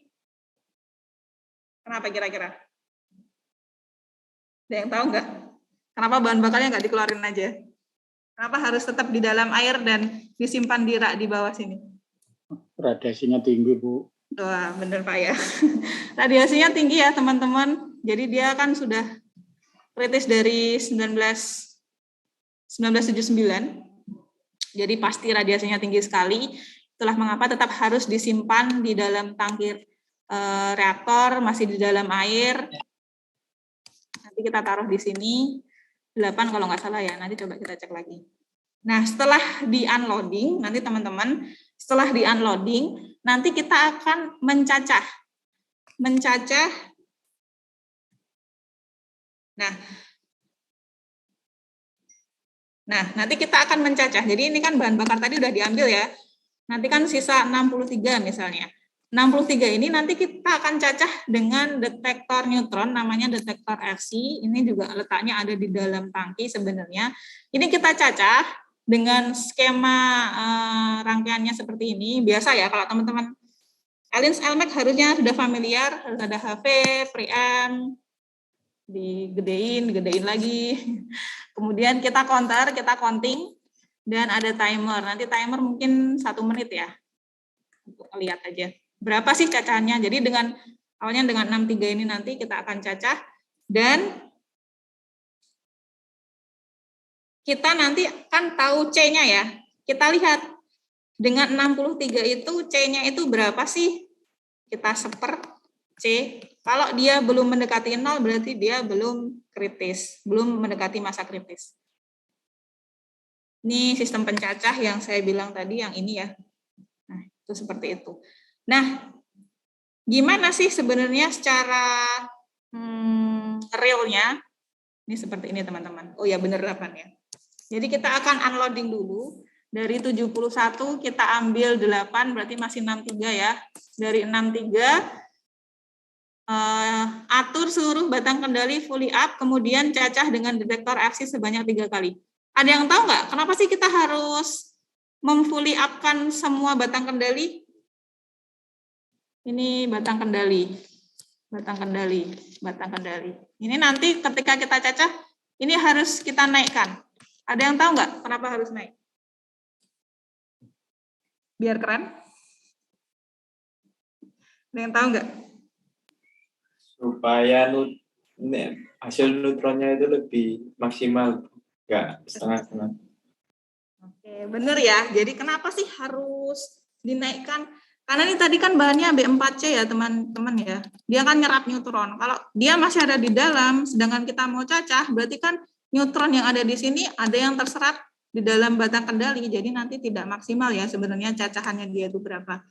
Kenapa kira-kira? Ada yang tahu nggak? Kenapa bahan bakarnya nggak dikeluarin aja? Kenapa harus tetap di dalam air dan disimpan di rak di bawah sini? Radiasinya tinggi, Bu. Wah, bener Pak ya. Radiasinya tinggi ya teman-teman. Jadi dia kan sudah kritis dari 1979. Jadi pasti radiasinya tinggi sekali. Itulah mengapa tetap harus disimpan di dalam tangki reaktor, masih di dalam air. Nanti kita taruh di sini 8 kalau nggak salah ya. Nanti coba kita cek lagi. Nah, setelah di-unloading, nanti teman-teman, setelah di-unloading, nanti kita akan mencacah. Nah, nanti kita akan mencacah. Jadi ini kan bahan bakar tadi udah diambil ya. Nanti kan sisa 63 misalnya. 63 ini nanti kita akan cacah dengan detektor neutron, namanya detektor FC. Ini juga letaknya ada di dalam tangki sebenarnya. Ini kita cacah dengan skema rangkaiannya seperti ini. Biasa ya kalau teman-teman Alins LMAX harusnya sudah familiar, harus ada HV, preamp, digedein lagi. Kemudian kita counter, kita counting, dan ada timer. Nanti timer mungkin 1 menit ya. Untuk lihat aja. Berapa sih cacahannya? Jadi dengan Awalnya dengan 63 ini nanti kita akan cacah dan kita nanti kan tahu C-nya ya. Kita lihat dengan 63 itu C-nya itu berapa sih? Kita seper C. Kalau dia belum mendekati 0 berarti dia belum kritis, belum mendekati masa kritis. Ini sistem pencacah yang saya bilang tadi yang ini ya. Nah, itu seperti itu. Nah, gimana sih sebenarnya secara realnya? Ini seperti ini teman-teman. Oh ya benar 8 ya. Jadi kita akan unloading dulu. Dari 71 kita ambil 8 berarti masih 63 ya. Dari 63 atur seluruh batang kendali fully up, kemudian cacah dengan detektor FC sebanyak 3 kali. Ada yang tahu nggak kenapa sih kita harus memfully up-kan semua batang kendali? Ini batang kendali. Ini nanti ketika kita cacah, ini harus kita naikkan. Ada yang tahu nggak kenapa harus naik? Biar keren. Ada yang tahu nggak? Supaya hasil neutronnya itu lebih maksimal, nggak setengah-setengah. Oke, benar ya. Jadi kenapa sih harus dinaikkan? Karena ini tadi kan bahannya B4C ya teman-teman ya. Dia kan nyerap neutron. Kalau dia masih ada di dalam, sedangkan kita mau cacah, berarti kan neutron yang ada di sini ada yang terserap di dalam batang kendali. Jadi nanti tidak maksimal ya sebenarnya cacahannya dia itu berapa.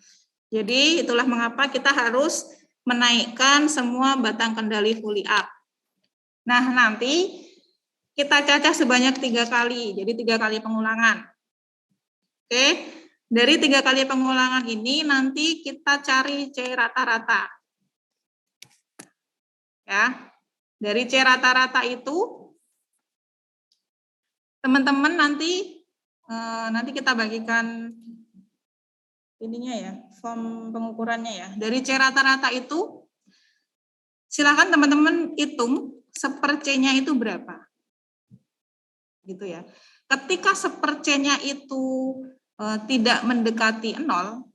Jadi itulah mengapa kita harus menaikkan semua batang kendali fully up. Nah, nanti kita cacah sebanyak 3 kali, jadi 3 kali pengulangan. Oke, dari 3 kali pengulangan ini nanti kita cari C rata-rata. Ya, dari C rata-rata itu, teman-teman nanti kita bagikan ininya ya, form pengukurannya ya. Dari C rata-rata itu, silakan teman-teman hitung seper C-nya itu berapa. Gitu ya. Ketika seper C-nya itu tidak mendekati 0,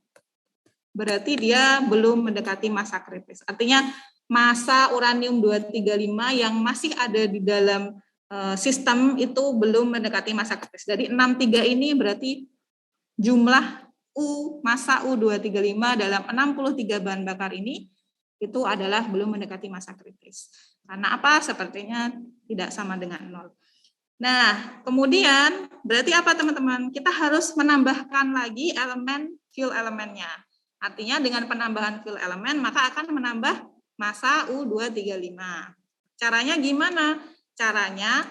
berarti dia belum mendekati masa kritis. Artinya masa uranium 235 yang masih ada di dalam sistem itu belum mendekati masa kritis. Dari 63 ini berarti jumlah masa U235 dalam 63 bahan bakar ini itu adalah belum mendekati masa kritis. Karena apa? Sepertinya tidak sama dengan 0. Nah, kemudian berarti apa teman-teman? Kita harus menambahkan lagi fuel elemennya. Artinya dengan penambahan fuel elemen maka akan menambah masa U235. Caranya gimana? Caranya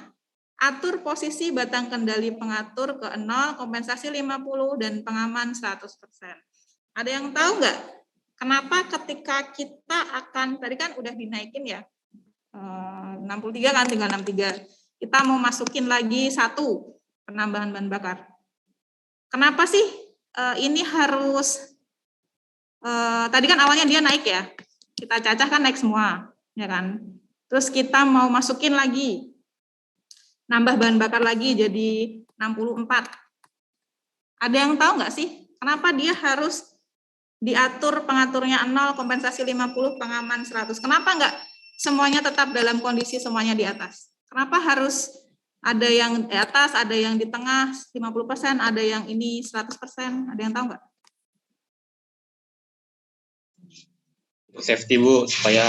atur posisi batang kendali pengatur ke 0, kompensasi 50, dan pengaman 100%. Ada yang tahu nggak? Kenapa ketika kita akan, tadi kan udah dinaikin ya, 63 kan, tinggal 63. Kita mau masukin lagi 1 penambahan bahan bakar. Kenapa sih ini harus, tadi kan awalnya dia naik ya, kita cacah kan naik semua, ya kan? Terus kita mau masukin lagi, nambah bahan bakar lagi jadi 64. Ada yang tahu nggak sih kenapa dia harus diatur pengaturnya 0, kompensasi 50, pengaman 100? Kenapa nggak semuanya tetap dalam kondisi semuanya di atas? Kenapa harus ada yang di atas, ada yang di tengah 50%, ada yang ini 100%? Ada yang tahu nggak? Safety Bu, supaya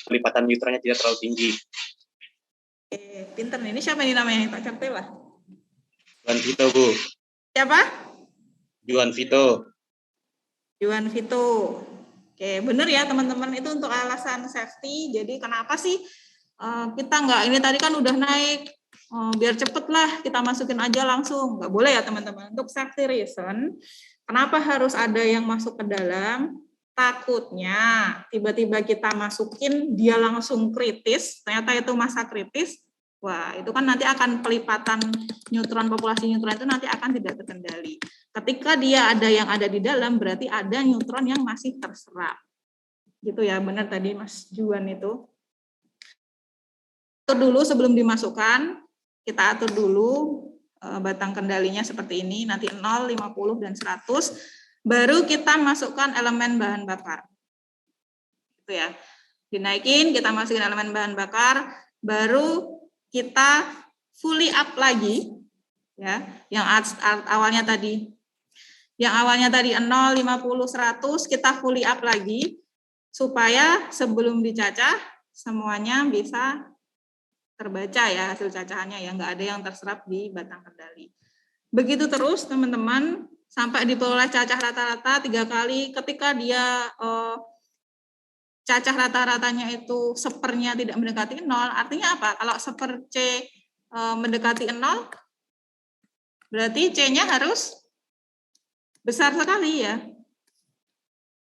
pelipatan neutronnya tidak terlalu tinggi. Pinter nih. Ini siapa nih namanya? Tak capai lah. Juan Vito Bu. Siapa? Juan Vito. Oke, benar ya teman-teman, itu untuk alasan safety. Jadi kenapa sih kita nggak, ini tadi kan udah naik, biar cepet lah kita masukin aja langsung. Nggak boleh ya teman-teman. Untuk safety reason, kenapa harus ada yang masuk ke dalam? Takutnya tiba-tiba kita masukin dia langsung kritis, ternyata itu masa kritis. Wah, itu kan nanti akan pelipatan neutron, populasi neutron itu nanti akan tidak terkendali. Ketika dia ada yang ada di dalam, berarti ada neutron yang masih terserap. Gitu ya, benar tadi Mas Juan itu. Atur dulu sebelum dimasukkan, kita atur dulu batang kendalinya seperti ini, nanti 0, 50, dan 100. Baru kita masukkan elemen bahan bakar. Itu ya. Dinaikin, kita masukin elemen bahan bakar, baru kita fully up lagi, ya. Yang awalnya tadi 0, 50, 100, kita fully up lagi, supaya sebelum dicacah, semuanya bisa terbaca ya hasil cacahannya ya, nggak ada yang terserap di batang kendali. Begitu terus teman-teman, sampai diperoleh cacah rata-rata 3 kali, ketika dia cacah rata-ratanya itu sepernya tidak mendekati 0, artinya apa? Kalau seper C mendekati 0, berarti C-nya harus besar sekali ya.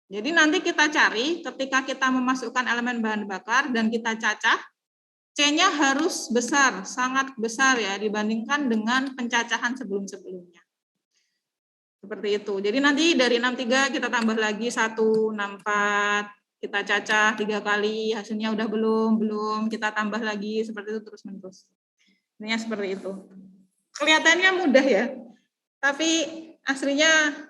Jadi nanti kita cari ketika kita memasukkan elemen bahan bakar dan kita cacah, C-nya harus besar, sangat besar ya dibandingkan dengan pencacahan sebelum-sebelumnya. Seperti itu. Jadi nanti dari 63 kita tambah lagi 1, 64, kita cacah 3 kali, hasilnya udah belum, kita tambah lagi, seperti itu terus-menerus. Intinya seperti itu. Kelihatannya mudah ya, tapi aslinya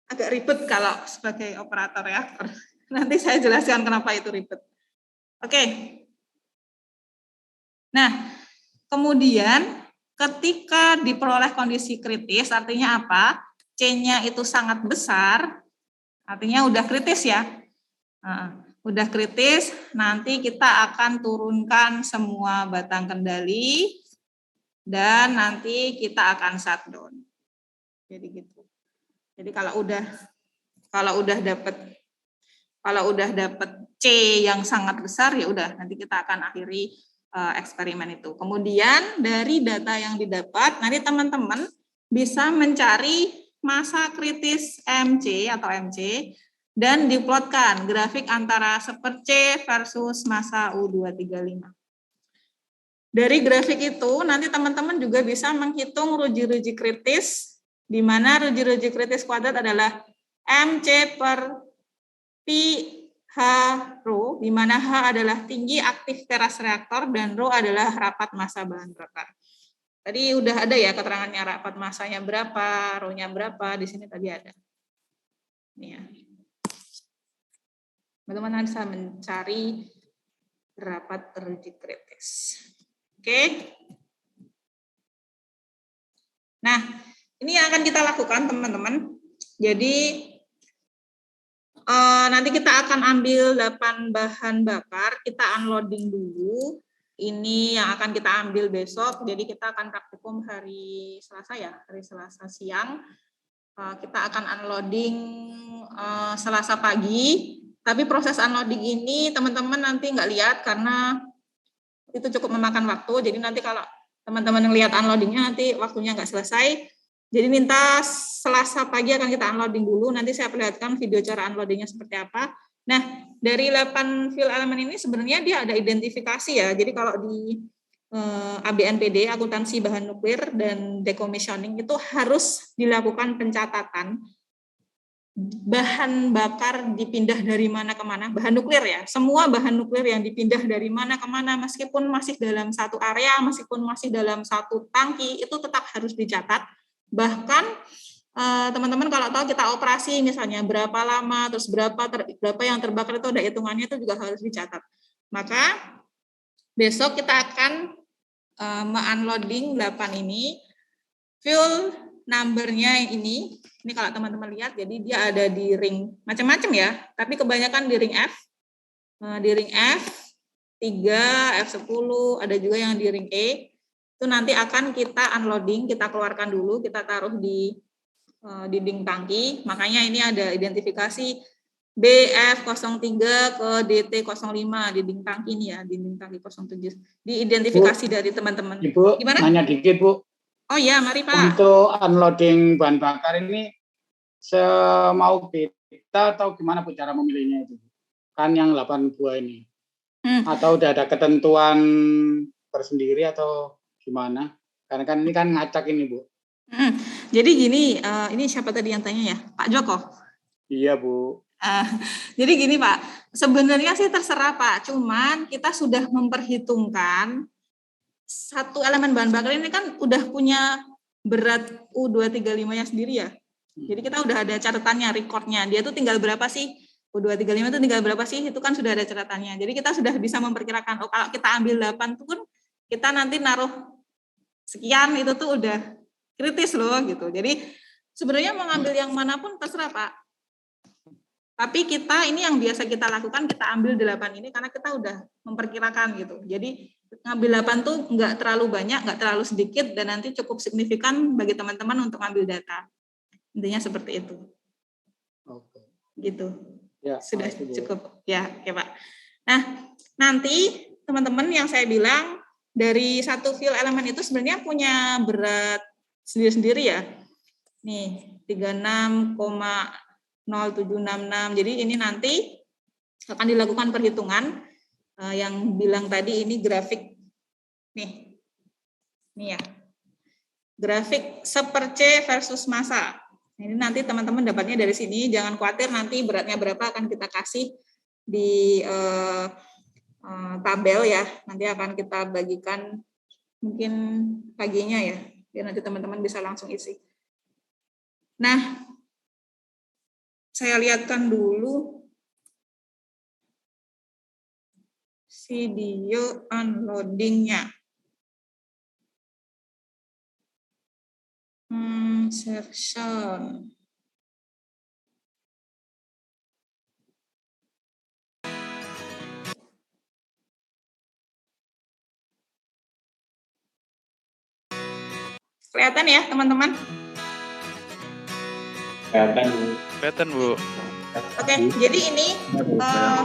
agak ribet kalau sebagai operator reaktor. Nanti saya jelaskan kenapa itu ribet. Oke. Nah, kemudian ketika diperoleh kondisi kritis, artinya apa? C-nya itu sangat besar, artinya udah kritis ya. Nah, udah kritis, nanti kita akan turunkan semua batang kendali, dan nanti kita akan shutdown. Jadi gitu. Jadi kalau udah dapat C yang sangat besar, ya udah nanti kita akan akhiri eksperimen itu. Kemudian dari data yang didapat, nanti teman-teman bisa mencari masa kritis MC atau MC dan diplotkan grafik antara seper C versus masa U235. Dari grafik itu nanti teman-teman juga bisa menghitung ruji-ruji kritis, di mana ruji-ruji kritis kuadrat adalah MC per Pi H rho, di mana H adalah tinggi aktif teras reaktor dan rho adalah rapat massa bahan bakar. Tadi udah ada ya keterangannya rapat massanya berapa, rho-nya berapa, di sini tadi ada. Ini ya. Teman-teman bisa mencari rapat ruji kritis. Oke. Nah, ini yang akan kita lakukan teman-teman. Jadi nanti kita akan ambil 8 bahan bakar, kita unloading dulu. Ini yang akan kita ambil besok, jadi kita akan praktikum hari Selasa ya, hari Selasa siang. Kita akan unloading Selasa pagi, tapi proses unloading ini teman-teman nanti nggak lihat karena itu cukup memakan waktu, jadi nanti kalau teman-teman lihat unloadingnya nanti waktunya nggak selesai. Jadi minta Selasa pagi akan kita unloading dulu, nanti saya perlihatkan video cara unloadingnya seperti apa. Nah, dari 8 fill elemen ini sebenarnya dia ada identifikasi ya. Jadi kalau di ABNPD, akuntansi bahan nuklir dan decommissioning itu harus dilakukan pencatatan bahan bakar dipindah dari mana ke mana, bahan nuklir ya. Semua bahan nuklir yang dipindah dari mana ke mana, meskipun masih dalam satu area, meskipun masih dalam satu tangki, itu tetap harus dicatat. Bahkan teman-teman kalau tahu kita operasi misalnya berapa lama, terus berapa yang terbakar itu ada hitungannya, itu juga harus dicatat. Maka besok kita akan me-unloading 8 ini, fuel number-nya ini kalau teman-teman lihat, jadi dia ada di ring macam-macam ya, tapi kebanyakan di ring F, F3, F10, ada juga yang di ring E, itu nanti akan kita unloading, kita keluarkan dulu, kita taruh di dinding tangki. Makanya ini ada identifikasi BF03 ke DT05, dinding tangki ini ya, dinding tangki 07. Diidentifikasi dari teman-teman. Ibu, gimana? Nanya dikit, Bu. Oh ya, mari Pak. Untuk unloading bahan bakar ini semau kita atau gimana Bu cara memilihnya itu? Kan yang 8 buah ini. Atau udah ada ketentuan tersendiri atau gimana? Karena kan ini kan ngacak ini, Bu. Jadi gini, ini siapa tadi yang tanya ya? Pak Joko? Iya, Bu. Jadi gini Pak, sebenarnya sih terserah Pak, cuman kita sudah memperhitungkan satu elemen bahan bakar ini kan udah punya berat U235-nya sendiri ya. Jadi kita udah ada catatannya, recordnya. Dia tuh tinggal berapa sih U235 itu tinggal berapa sih? Itu kan sudah ada catatannya. Jadi kita sudah bisa memperkirakan, oh kalau kita ambil 8 itu pun kita nanti naruh sekian, itu tuh udah kritis loh gitu. Jadi sebenarnya mau ngambil yang manapun terserah Pak. Tapi kita ini yang biasa kita lakukan, kita ambil 8 ini karena kita udah memperkirakan gitu. Jadi ngambil 8 tuh nggak terlalu banyak, nggak terlalu sedikit, dan nanti cukup signifikan bagi teman-teman untuk ambil data. Intinya seperti itu. Oke. Gitu. Ya, Sudah makasih, Bu. cukup. Ya, oke Pak. Nah, nanti teman-teman yang saya bilang, dari satu fill elemen itu sebenarnya punya berat sendiri-sendiri ya. Nih, 36,0766. Jadi ini nanti akan dilakukan perhitungan. Yang bilang tadi ini grafik. Nih ya. Grafik seperce versus massa. Ini nanti teman-teman dapatnya dari sini. Jangan khawatir nanti beratnya berapa akan kita kasih di tabel ya. Nanti akan kita bagikan mungkin paginya ya. Biar nanti teman-teman bisa langsung isi. Nah, saya lihatkan dulu video unloading-nya. Section. Kelihatan ya teman-teman? Kelihatan, Bu. Oke, jadi ini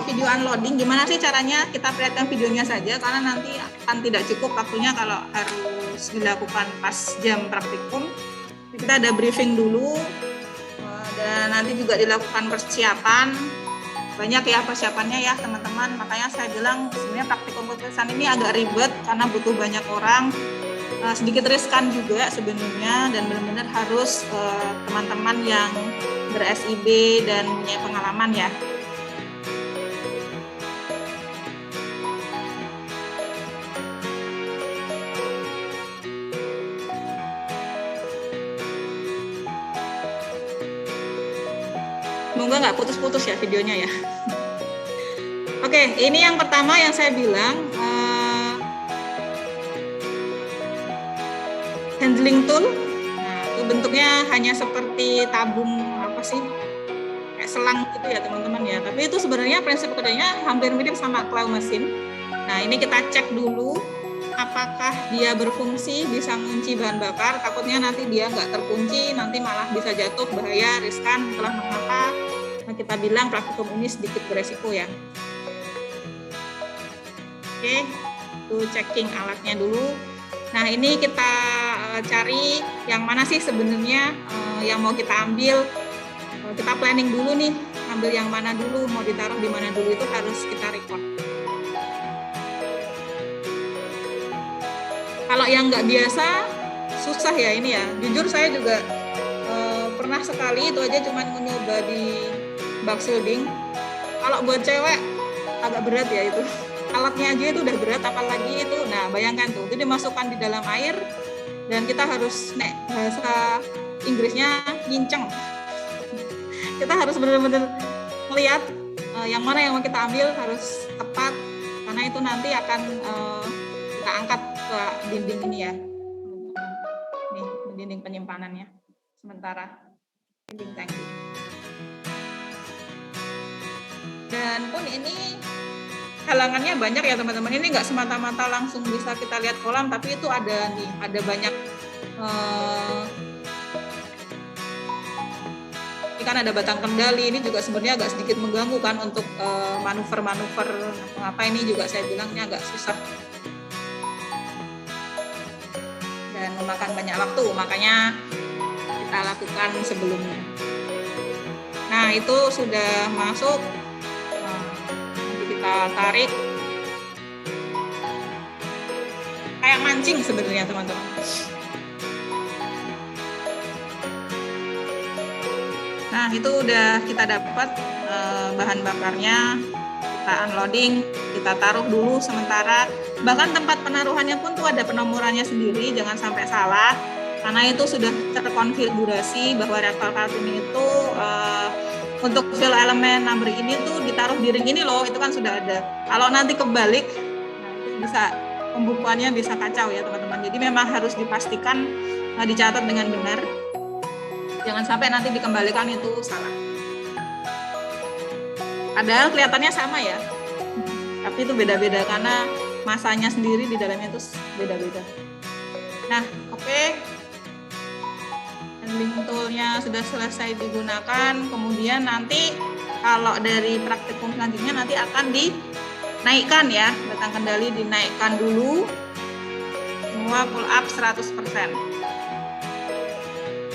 video unloading. Gimana sih caranya? Kita perlihatkan videonya saja karena nanti akan tidak cukup waktunya kalau harus dilakukan pas jam praktikum. Kita ada briefing dulu dan nanti juga dilakukan persiapan. Banyak ya persiapannya ya teman-teman. Makanya saya bilang sebenarnya praktikum penulisan ini agak ribet karena butuh banyak orang. Sedikit riskan juga sebenarnya, dan benar-benar harus teman-teman yang ber-SIB dan punya pengalaman ya. Semoga nggak putus-putus ya videonya ya. Oke, ini yang pertama yang saya bilang, handling tool. Nah, itu bentuknya hanya seperti tabung apa sih? Kayak selang gitu ya teman-teman ya. Tapi itu sebenarnya prinsip kerjanya hampir mirip sama claw machine. Nah, ini kita cek dulu apakah dia berfungsi, bisa mengunci bahan bakar. Takutnya nanti dia nggak terkunci, nanti malah bisa jatuh, bahaya, riskan. Itulah mengapa kita bilang praktikum ini sedikit beresiko ya. Oke, itu checking alatnya dulu. Nah, ini kita cari yang mana sih sebenarnya yang mau kita ambil. Kita planning dulu nih, ambil yang mana dulu, mau ditaruh di mana dulu, itu harus kita record. Kalau yang nggak biasa, susah ya ini ya. Jujur saya juga pernah sekali, itu aja cuma nyoba di bug shielding. Kalau buat cewek agak berat ya itu. Alatnya aja itu udah berat, apalagi itu. Nah, bayangkan tuh, itu dimasukkan di dalam air dan kita harus bahasa Inggrisnya nyinceng. Kita harus benar-benar melihat yang mana yang mau kita ambil harus tepat, karena itu nanti akan kita angkat ke dinding ini ya. Nih, dinding penyimpanannya. Sementara dinding tangki. Dan pun ini halangannya banyak ya teman-teman. Ini nggak semata-mata langsung bisa kita lihat kolam, tapi itu ada nih, ada banyak. Ini kan ada batang kendali. Ini juga sebenarnya agak sedikit mengganggu kan untuk manuver-manuver. Mengapa ini juga saya bilangnya agak susah dan memakan banyak waktu. Makanya kita lakukan sebelumnya. Nah, itu sudah masuk. Kita tarik kayak mancing sebenarnya teman-teman. Nah, itu udah kita dapat bahan bakarnya, kita unloading, kita taruh dulu sementara. Bahkan tempat penaruhannya pun tuh ada penomorannya sendiri, jangan sampai salah, karena itu sudah terkonfigurasi bahwa reaktor Kartini itu untuk fill elemen number ini tuh ditaruh di ring ini loh, itu kan sudah ada. Kalau nanti kebalik, nah itu bisa pembukuannya bisa kacau ya teman-teman. Jadi memang harus dipastikan dicatat dengan benar. Jangan sampai nanti dikembalikan itu salah. Padahal kelihatannya sama ya, tapi itu beda-beda karena masanya sendiri di dalamnya itu beda-beda. Nah, oke. Handling tool-nya sudah selesai digunakan. Kemudian nanti kalau dari praktikum selanjutnya nanti akan dinaikkan ya, batang kendali dinaikkan dulu. Semua pull up 100%.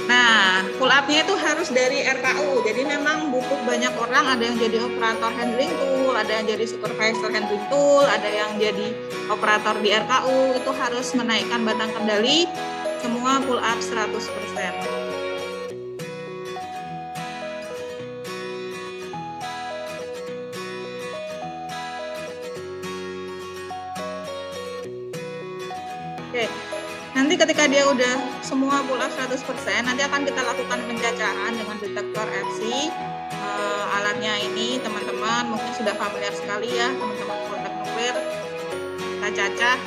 Nah, pull up-nya itu harus dari RKU. Jadi memang butuh banyak orang, ada yang jadi operator handling tool, ada yang jadi supervisor handling tool, ada yang jadi operator di RKU. Itu harus menaikkan batang kendali semua pull up 100%. Oke. Nanti ketika dia udah semua pull up 100%, nanti akan kita lakukan pencacahan dengan detektor FC. Alatnya ini teman-teman mungkin sudah familiar sekali ya, teman-teman kontak nuklir. Kita cacah,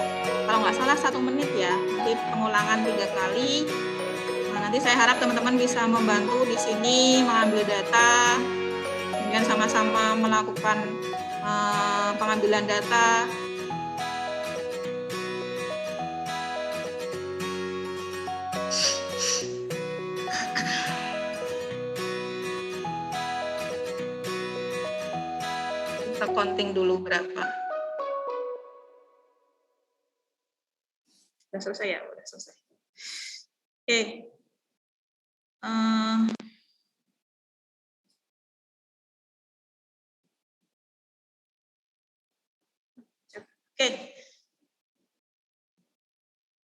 kalau nggak salah 1 menit ya, nanti pengulangan 3 kali. Nah, nanti saya harap teman-teman bisa membantu di sini mengambil data, kemudian sama-sama melakukan pengambilan data. Kita counting dulu berapa. Sudah selesai ya? Sudah selesai. Oke. Oke.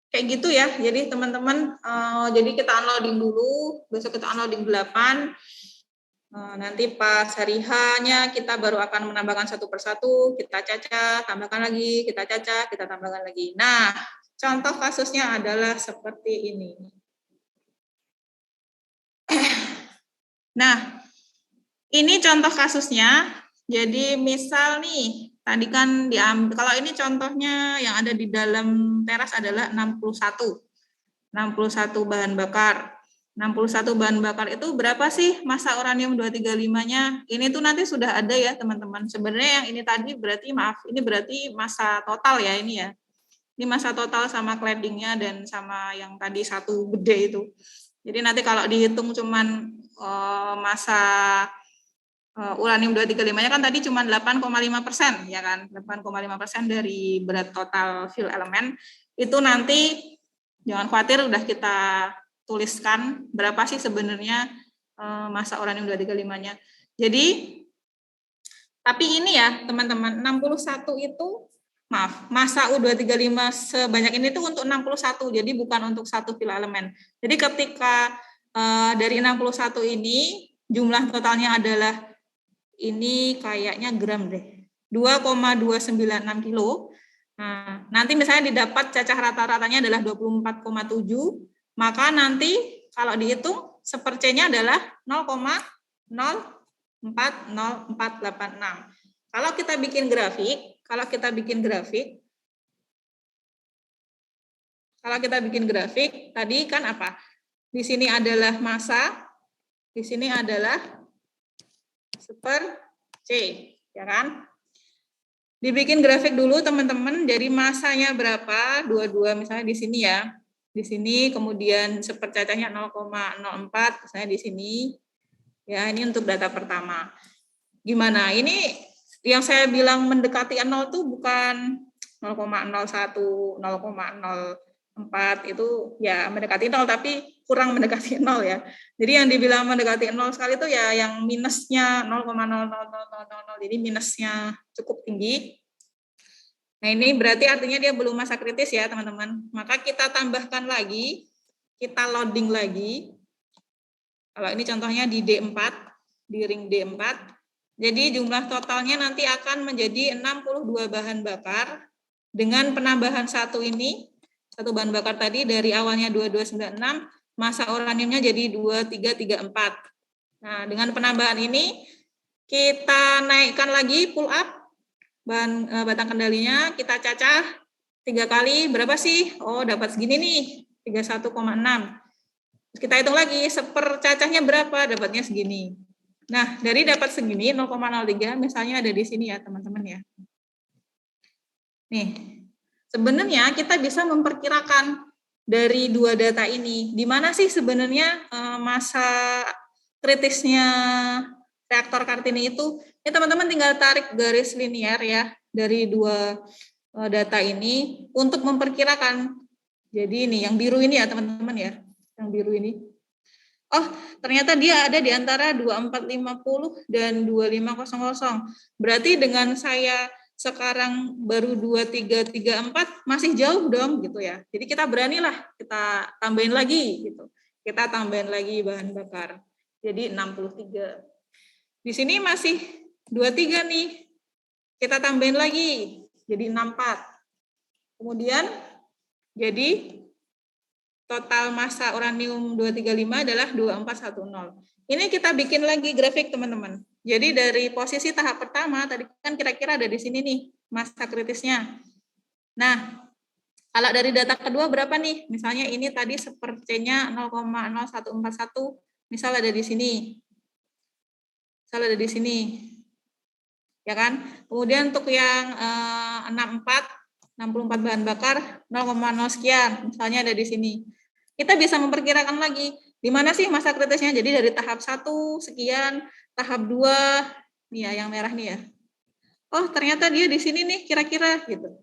Kayak gitu ya. Jadi teman-teman, jadi kita unloading dulu, besok kita unloading 8. Nanti pas hari H-nya kita baru akan menambahkan satu persatu, kita cacah, tambahkan lagi, kita cacah, kita tambahkan lagi. Nah, contoh kasusnya adalah seperti ini. Nah, ini contoh kasusnya. Jadi misal nih, tadi kan diambil, kalau ini contohnya yang ada di dalam teras adalah 61 bahan bakar. 61 bahan bakar itu berapa sih massa uranium 235-nya? Ini tuh nanti sudah ada ya teman-teman. Sebenarnya yang ini tadi berarti, maaf, ini berarti massa total ya ini ya. Ini massa total sama cladding-nya dan sama yang tadi satu gede itu. Jadi nanti kalau dihitung cuman massa uranium 235-nya kan tadi cuma 8,5% ya kan. 8,5% dari berat total fill elemen. Itu nanti jangan khawatir udah kita tuliskan berapa sih sebenarnya massa uranium 235-nya. Jadi, tapi ini ya teman-teman, 61 itu, maaf, massa U235 sebanyak ini itu untuk 61, jadi bukan untuk satu fill elemen. Jadi ketika dari 61 ini, jumlah totalnya adalah, ini kayaknya gram deh, 2,296 kilo. Nah, nanti misalnya didapat cacah rata-ratanya adalah 24,7, maka nanti kalau dihitung sepercenya adalah 0,040486. Kalau kita bikin grafik, tadi kan apa? Di sini adalah massa, di sini adalah super C, ya kan? Dibikin grafik dulu teman-teman, jadi massanya berapa? 22 misalnya di sini ya. Di sini, kemudian sepercacahnya 0,04, misalnya di sini. Ya, ini untuk data pertama. Gimana? Ini yang saya bilang mendekati 0 itu bukan 0,01, 0,04 itu ya mendekati 0, tapi kurang mendekati 0 ya. Jadi yang dibilang mendekati 0 sekali itu ya yang minusnya 0,00000, jadi minusnya cukup tinggi. Nah, ini berarti artinya dia belum masa kritis ya, teman-teman. Maka kita tambahkan lagi, kita loading lagi. Kalau ini contohnya di D4, di ring D4. Jadi jumlah totalnya nanti akan menjadi 62 bahan bakar. Dengan penambahan satu ini, satu bahan bakar tadi dari awalnya 2296, massa uraniumnya jadi 2334. Nah, dengan penambahan ini kita naikkan lagi pull up batang kendalinya, kita cacah 3 kali, berapa sih? Oh, dapat segini nih, 31,6. Kita hitung lagi, sepercacahnya berapa, dapatnya segini. Nah, dari dapat segini, 0,03, misalnya ada di sini ya, teman-teman ya. Nih, sebenarnya kita bisa memperkirakan dari dua data ini, di mana sih sebenarnya masa kritisnya reaktor Kartini itu. Ini teman-teman tinggal tarik garis linear ya, dari dua data ini untuk memperkirakan. Jadi ini yang biru ini ya teman-teman ya, yang biru ini. Oh, ternyata dia ada di antara 2450 dan 2500. Berarti dengan saya sekarang baru 2334 masih jauh dong gitu ya. Jadi kita beranilah kita tambahin lagi gitu. Kita tambahin lagi bahan bakar. Jadi 63. Di sini masih 23 nih. Kita tambahin lagi jadi 64. Kemudian jadi total massa uranium 235 adalah 2410. Ini kita bikin lagi grafik teman-teman. Jadi dari posisi tahap pertama tadi kan kira-kira ada di sini nih massa kritisnya. Nah, kalau dari data kedua berapa nih? Misalnya ini tadi sepertinya 0,0141, misal ada di sini. Misal ada di sini. Ya kan? Kemudian untuk yang 64 bahan bakar 0,0 sekian, misalnya ada di sini. Kita bisa memperkirakan lagi di mana sih masa kritisnya. Jadi dari tahap 1 sekian, tahap 2 nih ya yang merah nih ya. Oh, ternyata dia di sini nih kira-kira gitu.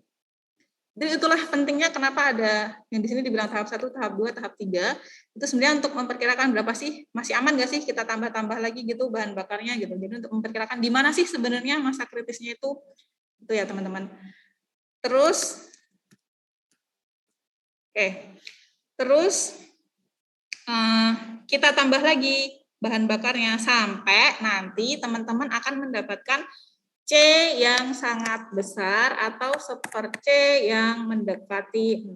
Jadi itulah pentingnya kenapa ada yang di sini dibilang tahap 1, tahap 2, tahap 3. Itu sebenarnya untuk memperkirakan berapa sih, masih aman nggak sih kita tambah-tambah lagi gitu bahan bakarnya gitu. Jadi untuk memperkirakan di mana sih sebenarnya masa kritisnya itu ya teman-teman. Terus, terus kita tambah lagi bahan bakarnya sampai nanti teman-teman akan mendapatkan C yang sangat besar atau C yang mendekati 0.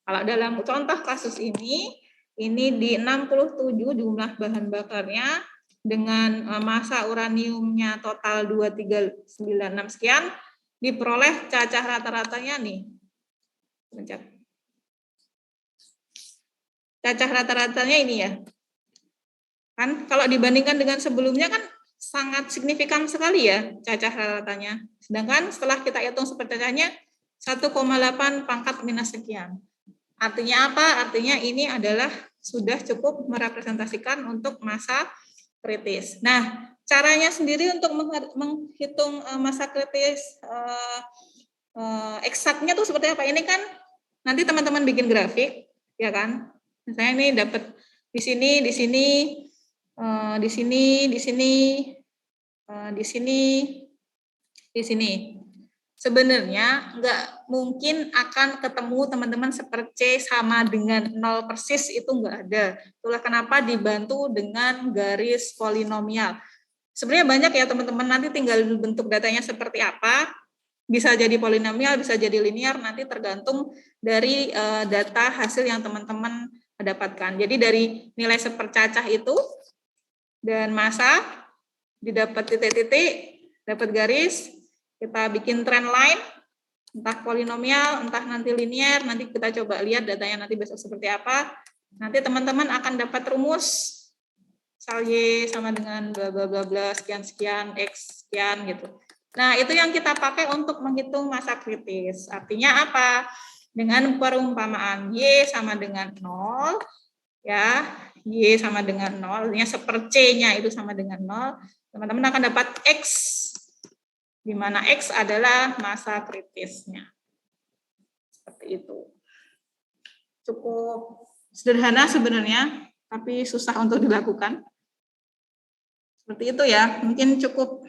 Kalau dalam contoh kasus ini di 67 jumlah bahan bakarnya dengan massa uraniumnya total 2396 sekian, diperoleh cacah rata-ratanya nih. Cacah rata-ratanya ini ya. Kan kalau dibandingkan dengan sebelumnya kan sangat signifikan sekali ya cacah rata-ratanya. Sedangkan setelah kita hitung sepercacahnya 1,8 pangkat minus sekian. Artinya apa? Artinya ini adalah sudah cukup merepresentasikan untuk massa kritis. Nah, caranya sendiri untuk menghitung massa kritis eksaknya tuh seperti apa? Ini kan nanti teman-teman bikin grafik, ya kan? Misalnya ini dapat di sini, di sini, di sini, di sini, di sini, di sini. Sebenarnya nggak mungkin akan ketemu teman-teman seperti sama dengan 0 persis, itu nggak ada. Itulah kenapa dibantu dengan garis polinomial. Sebenarnya banyak ya teman-teman, nanti tinggal bentuk datanya seperti apa. Bisa jadi polinomial, bisa jadi linear, nanti tergantung dari data hasil yang teman-teman dapatkan. Jadi dari nilai sepercacah itu dan massa didapat titik-titik, dapat garis, kita bikin trend line, entah polinomial, entah nanti linear, nanti kita coba lihat datanya nanti besok seperti apa. Nanti teman-teman akan dapat rumus misal Y sama dengan bla bla bla bla sekian sekian X sekian gitu. Nah, itu yang kita pakai untuk menghitung massa kritis. Artinya apa? Dengan perumpamaan Y sama dengan 0, ya, Y sama dengan 0, artinya C-nya itu sama dengan 0, teman-teman akan dapat X, di mana X adalah massa kritisnya. Seperti itu. Cukup sederhana sebenarnya, tapi susah untuk dilakukan. Seperti itu ya, mungkin cukup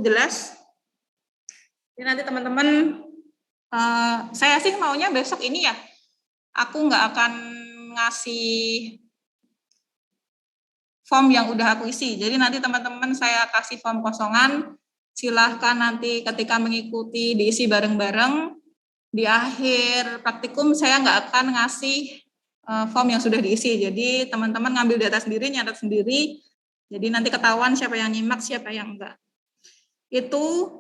jelas. Jadi nanti teman-teman, saya sih maunya besok ini ya, aku nggak akan ngasih form yang udah aku isi. Jadi nanti teman-teman saya kasih form kosongan, silahkan nanti ketika mengikuti diisi bareng-bareng. Di akhir praktikum saya nggak akan ngasih form yang sudah diisi. Jadi teman-teman ngambil data sendiri, nyatat sendiri. Jadi nanti ketahuan siapa yang nyimak, siapa yang enggak. Itu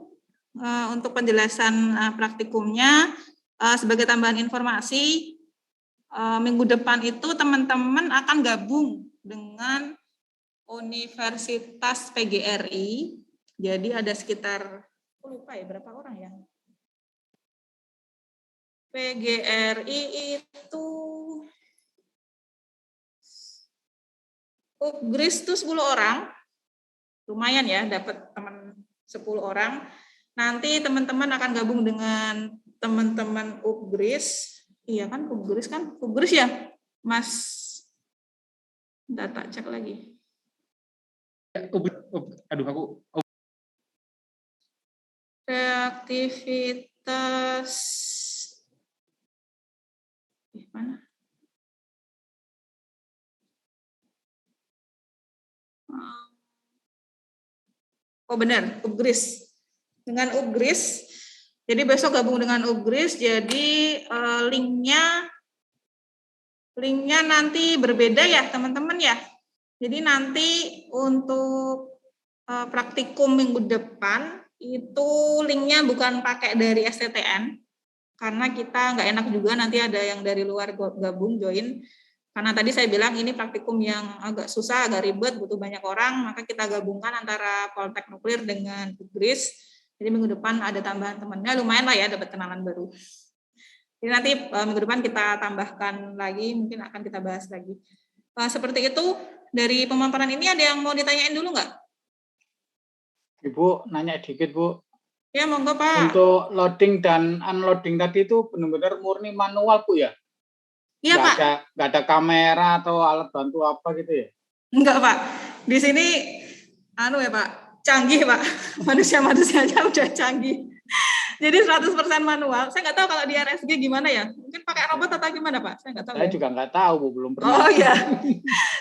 untuk penjelasan praktikumnya. Sebagai tambahan informasi, minggu depan itu teman-teman akan gabung dengan Universitas PGRI. Jadi ada sekitar, aku lupa ya berapa orang ya. PGRI itu UPGRIS itu 10 orang. Lumayan ya, dapat teman 10 orang. Nanti teman-teman akan gabung dengan teman-teman UPGRIS. Iya kan, UPGRIS kan? UPGRIS ya, Mas? Data cek lagi. Aduh, aku Aktivitas mana? Oh benar, UPGRIS. Dengan UPGRIS, jadi besok gabung dengan UPGRIS, jadi linknya nanti berbeda ya teman-teman ya. Jadi nanti untuk praktikum minggu depan itu linknya bukan pakai dari STTN, karena kita nggak enak juga nanti ada yang dari luar gabung join. Karena tadi saya bilang ini praktikum yang agak susah, agak ribet, butuh banyak orang, maka kita gabungkan antara Poltek Nuklir dengan UPGRIS. Jadi minggu depan ada tambahan temannya, lumayan lah ya dapat kenalan baru. Jadi nanti minggu depan kita tambahkan lagi, mungkin akan kita bahas lagi. Seperti itu, dari pemaparan ini ada yang mau ditanyain dulu nggak? Ibu nanya dikit, Bu. Ya, monggo Pak. Untuk loading dan unloading tadi itu benar-benar murni manual, Bu ya? Iya Pak. Nggak ada kamera atau alat bantu apa gitu ya? Enggak Pak. Di sini, ya Pak, canggih Pak. Manusia-manusianya udah canggih. Jadi 100% manual. Saya nggak tahu kalau di RSG gimana ya. Mungkin pakai robot atau gimana Pak? Saya nggak tahu. Saya juga nggak tahu, Bu, belum pernah. Oh iya.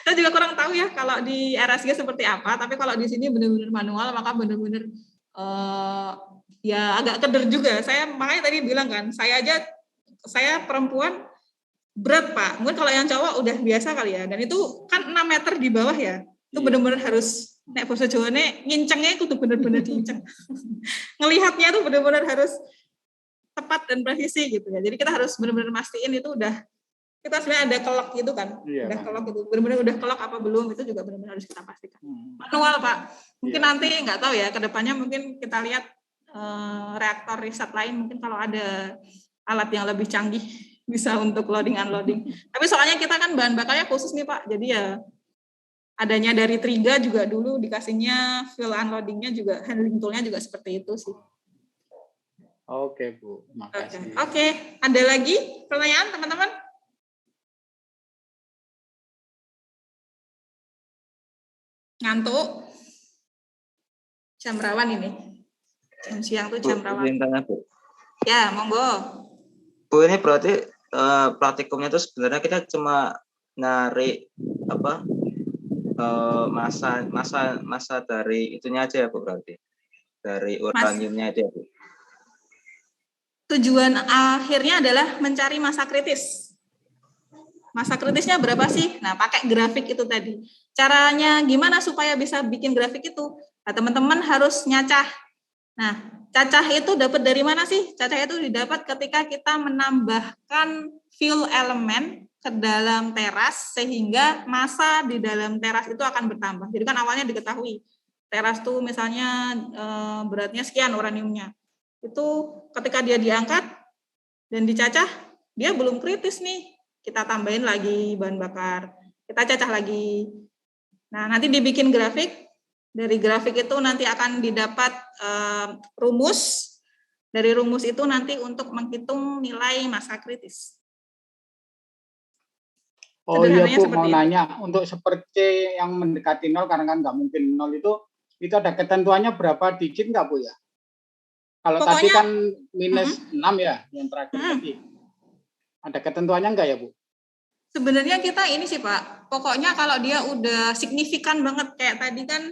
Saya juga kurang tahu ya kalau di RSG seperti apa. Tapi kalau di sini benar-benar manual, maka benar-benar ya agak keder juga. Saya makanya tadi bilang kan, saya perempuan berat Pak. Mungkin kalau yang cowok udah biasa kali ya. Dan itu kan 6 meter di bawah ya. Itu benar-benar harus nek basa Jawane ngincengnya itu benar-benar diinceng. Ngelihatnya tuh benar-benar harus tepat dan presisi gitu ya. Jadi kita harus benar-benar mastiin itu udah kita sebenarnya ada kelok gitu kan. Iya, udah kelok itu. Benar-benar udah kelok apa belum itu juga benar-benar harus kita pastikan. Manual Pak. Mungkin nanti nggak tahu ya kedepannya mungkin kita lihat reaktor riset lain mungkin kalau ada alat yang lebih canggih bisa untuk loading unloading. Tapi soalnya kita kan bahan bakarnya khusus nih Pak. Jadi ya adanya dari Triga juga dulu dikasihnya fill unloadingnya juga handling toolnya juga seperti itu sih. Oke Bu, makasih. Oke. Ada lagi pertanyaan teman-teman? Ngantuk? Jam rawan ini. Jam siang tuh jam rawan. Bu. Ya, monggo. Bu, ini berarti praktikumnya itu sebenarnya kita cuma narik apa? Masa dari itunya aja ya Bu, berarti dari uraniumnya aja Bu. Tujuan akhirnya adalah mencari masa kritis. Masa kritisnya berapa sih? Nah, pakai grafik itu tadi. Caranya gimana supaya bisa bikin grafik itu? Nah, teman-teman harus nyacah. Nah, cacah itu dapat dari mana sih? Cacah itu didapat ketika kita menambahkan fill elemen ke dalam teras sehingga massa di dalam teras itu akan bertambah. Jadi kan awalnya diketahui teras tuh misalnya beratnya sekian uraniumnya. Itu ketika dia diangkat dan dicacah, dia belum kritis nih. Kita tambahin lagi bahan bakar, kita cacah lagi. Nah, nanti dibikin grafik. Dari grafik itu nanti akan didapat rumus. Dari rumus itu nanti untuk menghitung nilai massa kritis. Oh iya Bu, mau nanya, untuk seperti yang mendekati 0, karena kan nggak mungkin 0 itu ada ketentuannya berapa digit nggak Bu ya? Kalau pokoknya, tadi kan minus 6 ya, yang terakhir tadi. Ada ketentuannya nggak ya Bu? Sebenarnya kita ini sih Pak, pokoknya kalau dia udah signifikan banget, kayak tadi kan,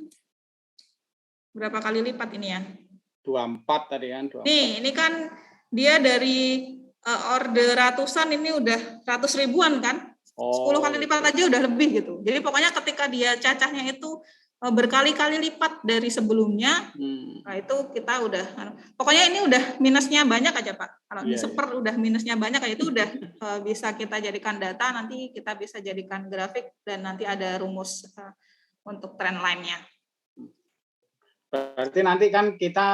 berapa kali lipat ini ya? 24 tadi kan. 24. Nih, ini kan dia dari order ratusan, ini udah 100 ribuan kan? 10 kali lipat aja udah lebih gitu. Jadi pokoknya ketika dia cacahnya itu berkali-kali lipat dari sebelumnya, nah itu kita udah, pokoknya ini udah minusnya banyak aja Pak. Kalau udah minusnya banyak aja itu udah bisa kita jadikan data, nanti kita bisa jadikan grafik dan nanti ada rumus untuk trend line-nya. Berarti nanti kan kita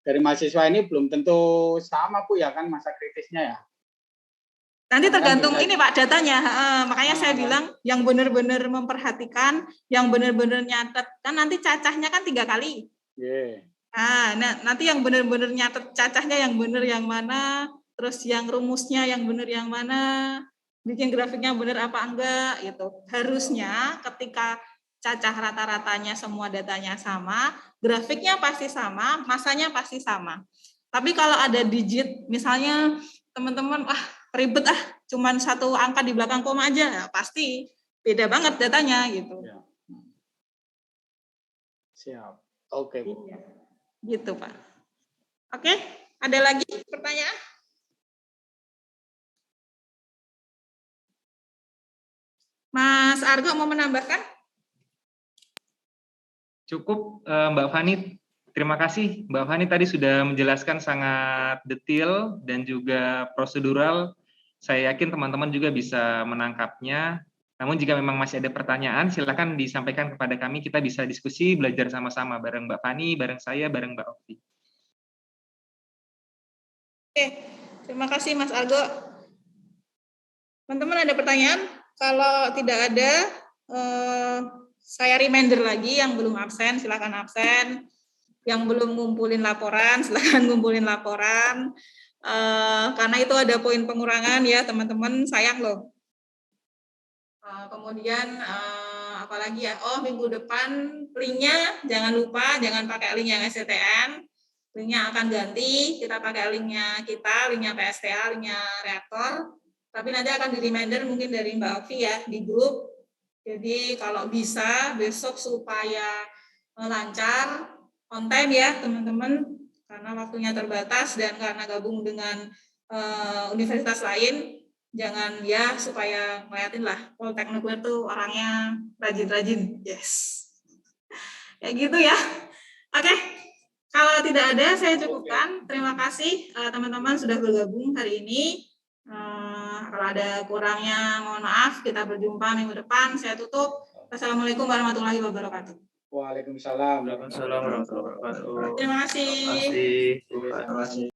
dari mahasiswa ini belum tentu sama Bu ya kan masa kritisnya ya? Nanti tergantung ini Pak datanya, makanya saya bilang yang benar-benar memperhatikan, yang benar-benar nyatet, kan nanti cacahnya kan 3 kali. Nah, nanti yang benar-benar nyatet cacahnya yang benar yang mana, terus yang rumusnya yang benar yang mana, bikin grafiknya benar apa enggak gitu. Harusnya ketika cacah rata-ratanya semua datanya sama, grafiknya pasti sama, masanya pasti sama. Tapi kalau ada digit, misalnya teman-teman, ribet cuman 1 angka di belakang koma aja, ya pasti beda banget datanya gitu. Ya. Siap. Oke, Bu. Gitu, Pak. Oke, ada lagi pertanyaan? Mas Argo mau menambahkan? Cukup, Mbak Fani. Terima kasih, Mbak Fani tadi sudah menjelaskan sangat detail dan juga prosedural. Saya yakin teman-teman juga bisa menangkapnya. Namun jika memang masih ada pertanyaan, silakan disampaikan kepada kami. Kita bisa diskusi, belajar sama-sama bareng Mbak Fani, bareng saya, bareng Mbak Okti. Oke, terima kasih Mas Argo. Teman-teman ada pertanyaan? Kalau tidak ada, saya reminder lagi yang belum absen, silakan absen. Yang belum ngumpulin laporan, silakan ngumpulin laporan. Karena itu ada poin pengurangan ya teman-teman, sayang loh. Kemudian apalagi ya, minggu depan linknya jangan lupa, jangan pakai link yang SCTN, linknya akan ganti, kita pakai linknya PSTA, linknya reaktor, tapi nanti akan di reminder mungkin dari Mbak Ovi ya di grup. Jadi kalau bisa besok supaya lancar, on time ya teman-teman, karena waktunya terbatas dan karena gabung dengan universitas lain, jangan ya supaya ngeliatin lah Poltek Nuklir tuh orangnya rajin-rajin, yes. Kayak gitu ya. Oke, kalau tidak ada saya cukupkan. Terima kasih teman-teman sudah bergabung hari ini. Kalau ada kurangnya mohon maaf, kita berjumpa minggu depan. Saya tutup. Assalamualaikum warahmatullahi wabarakatuh. Waalaikumsalam. Waalaikumsalam warahmatullahi wabarakatuh. Terima kasih. Terima kasih.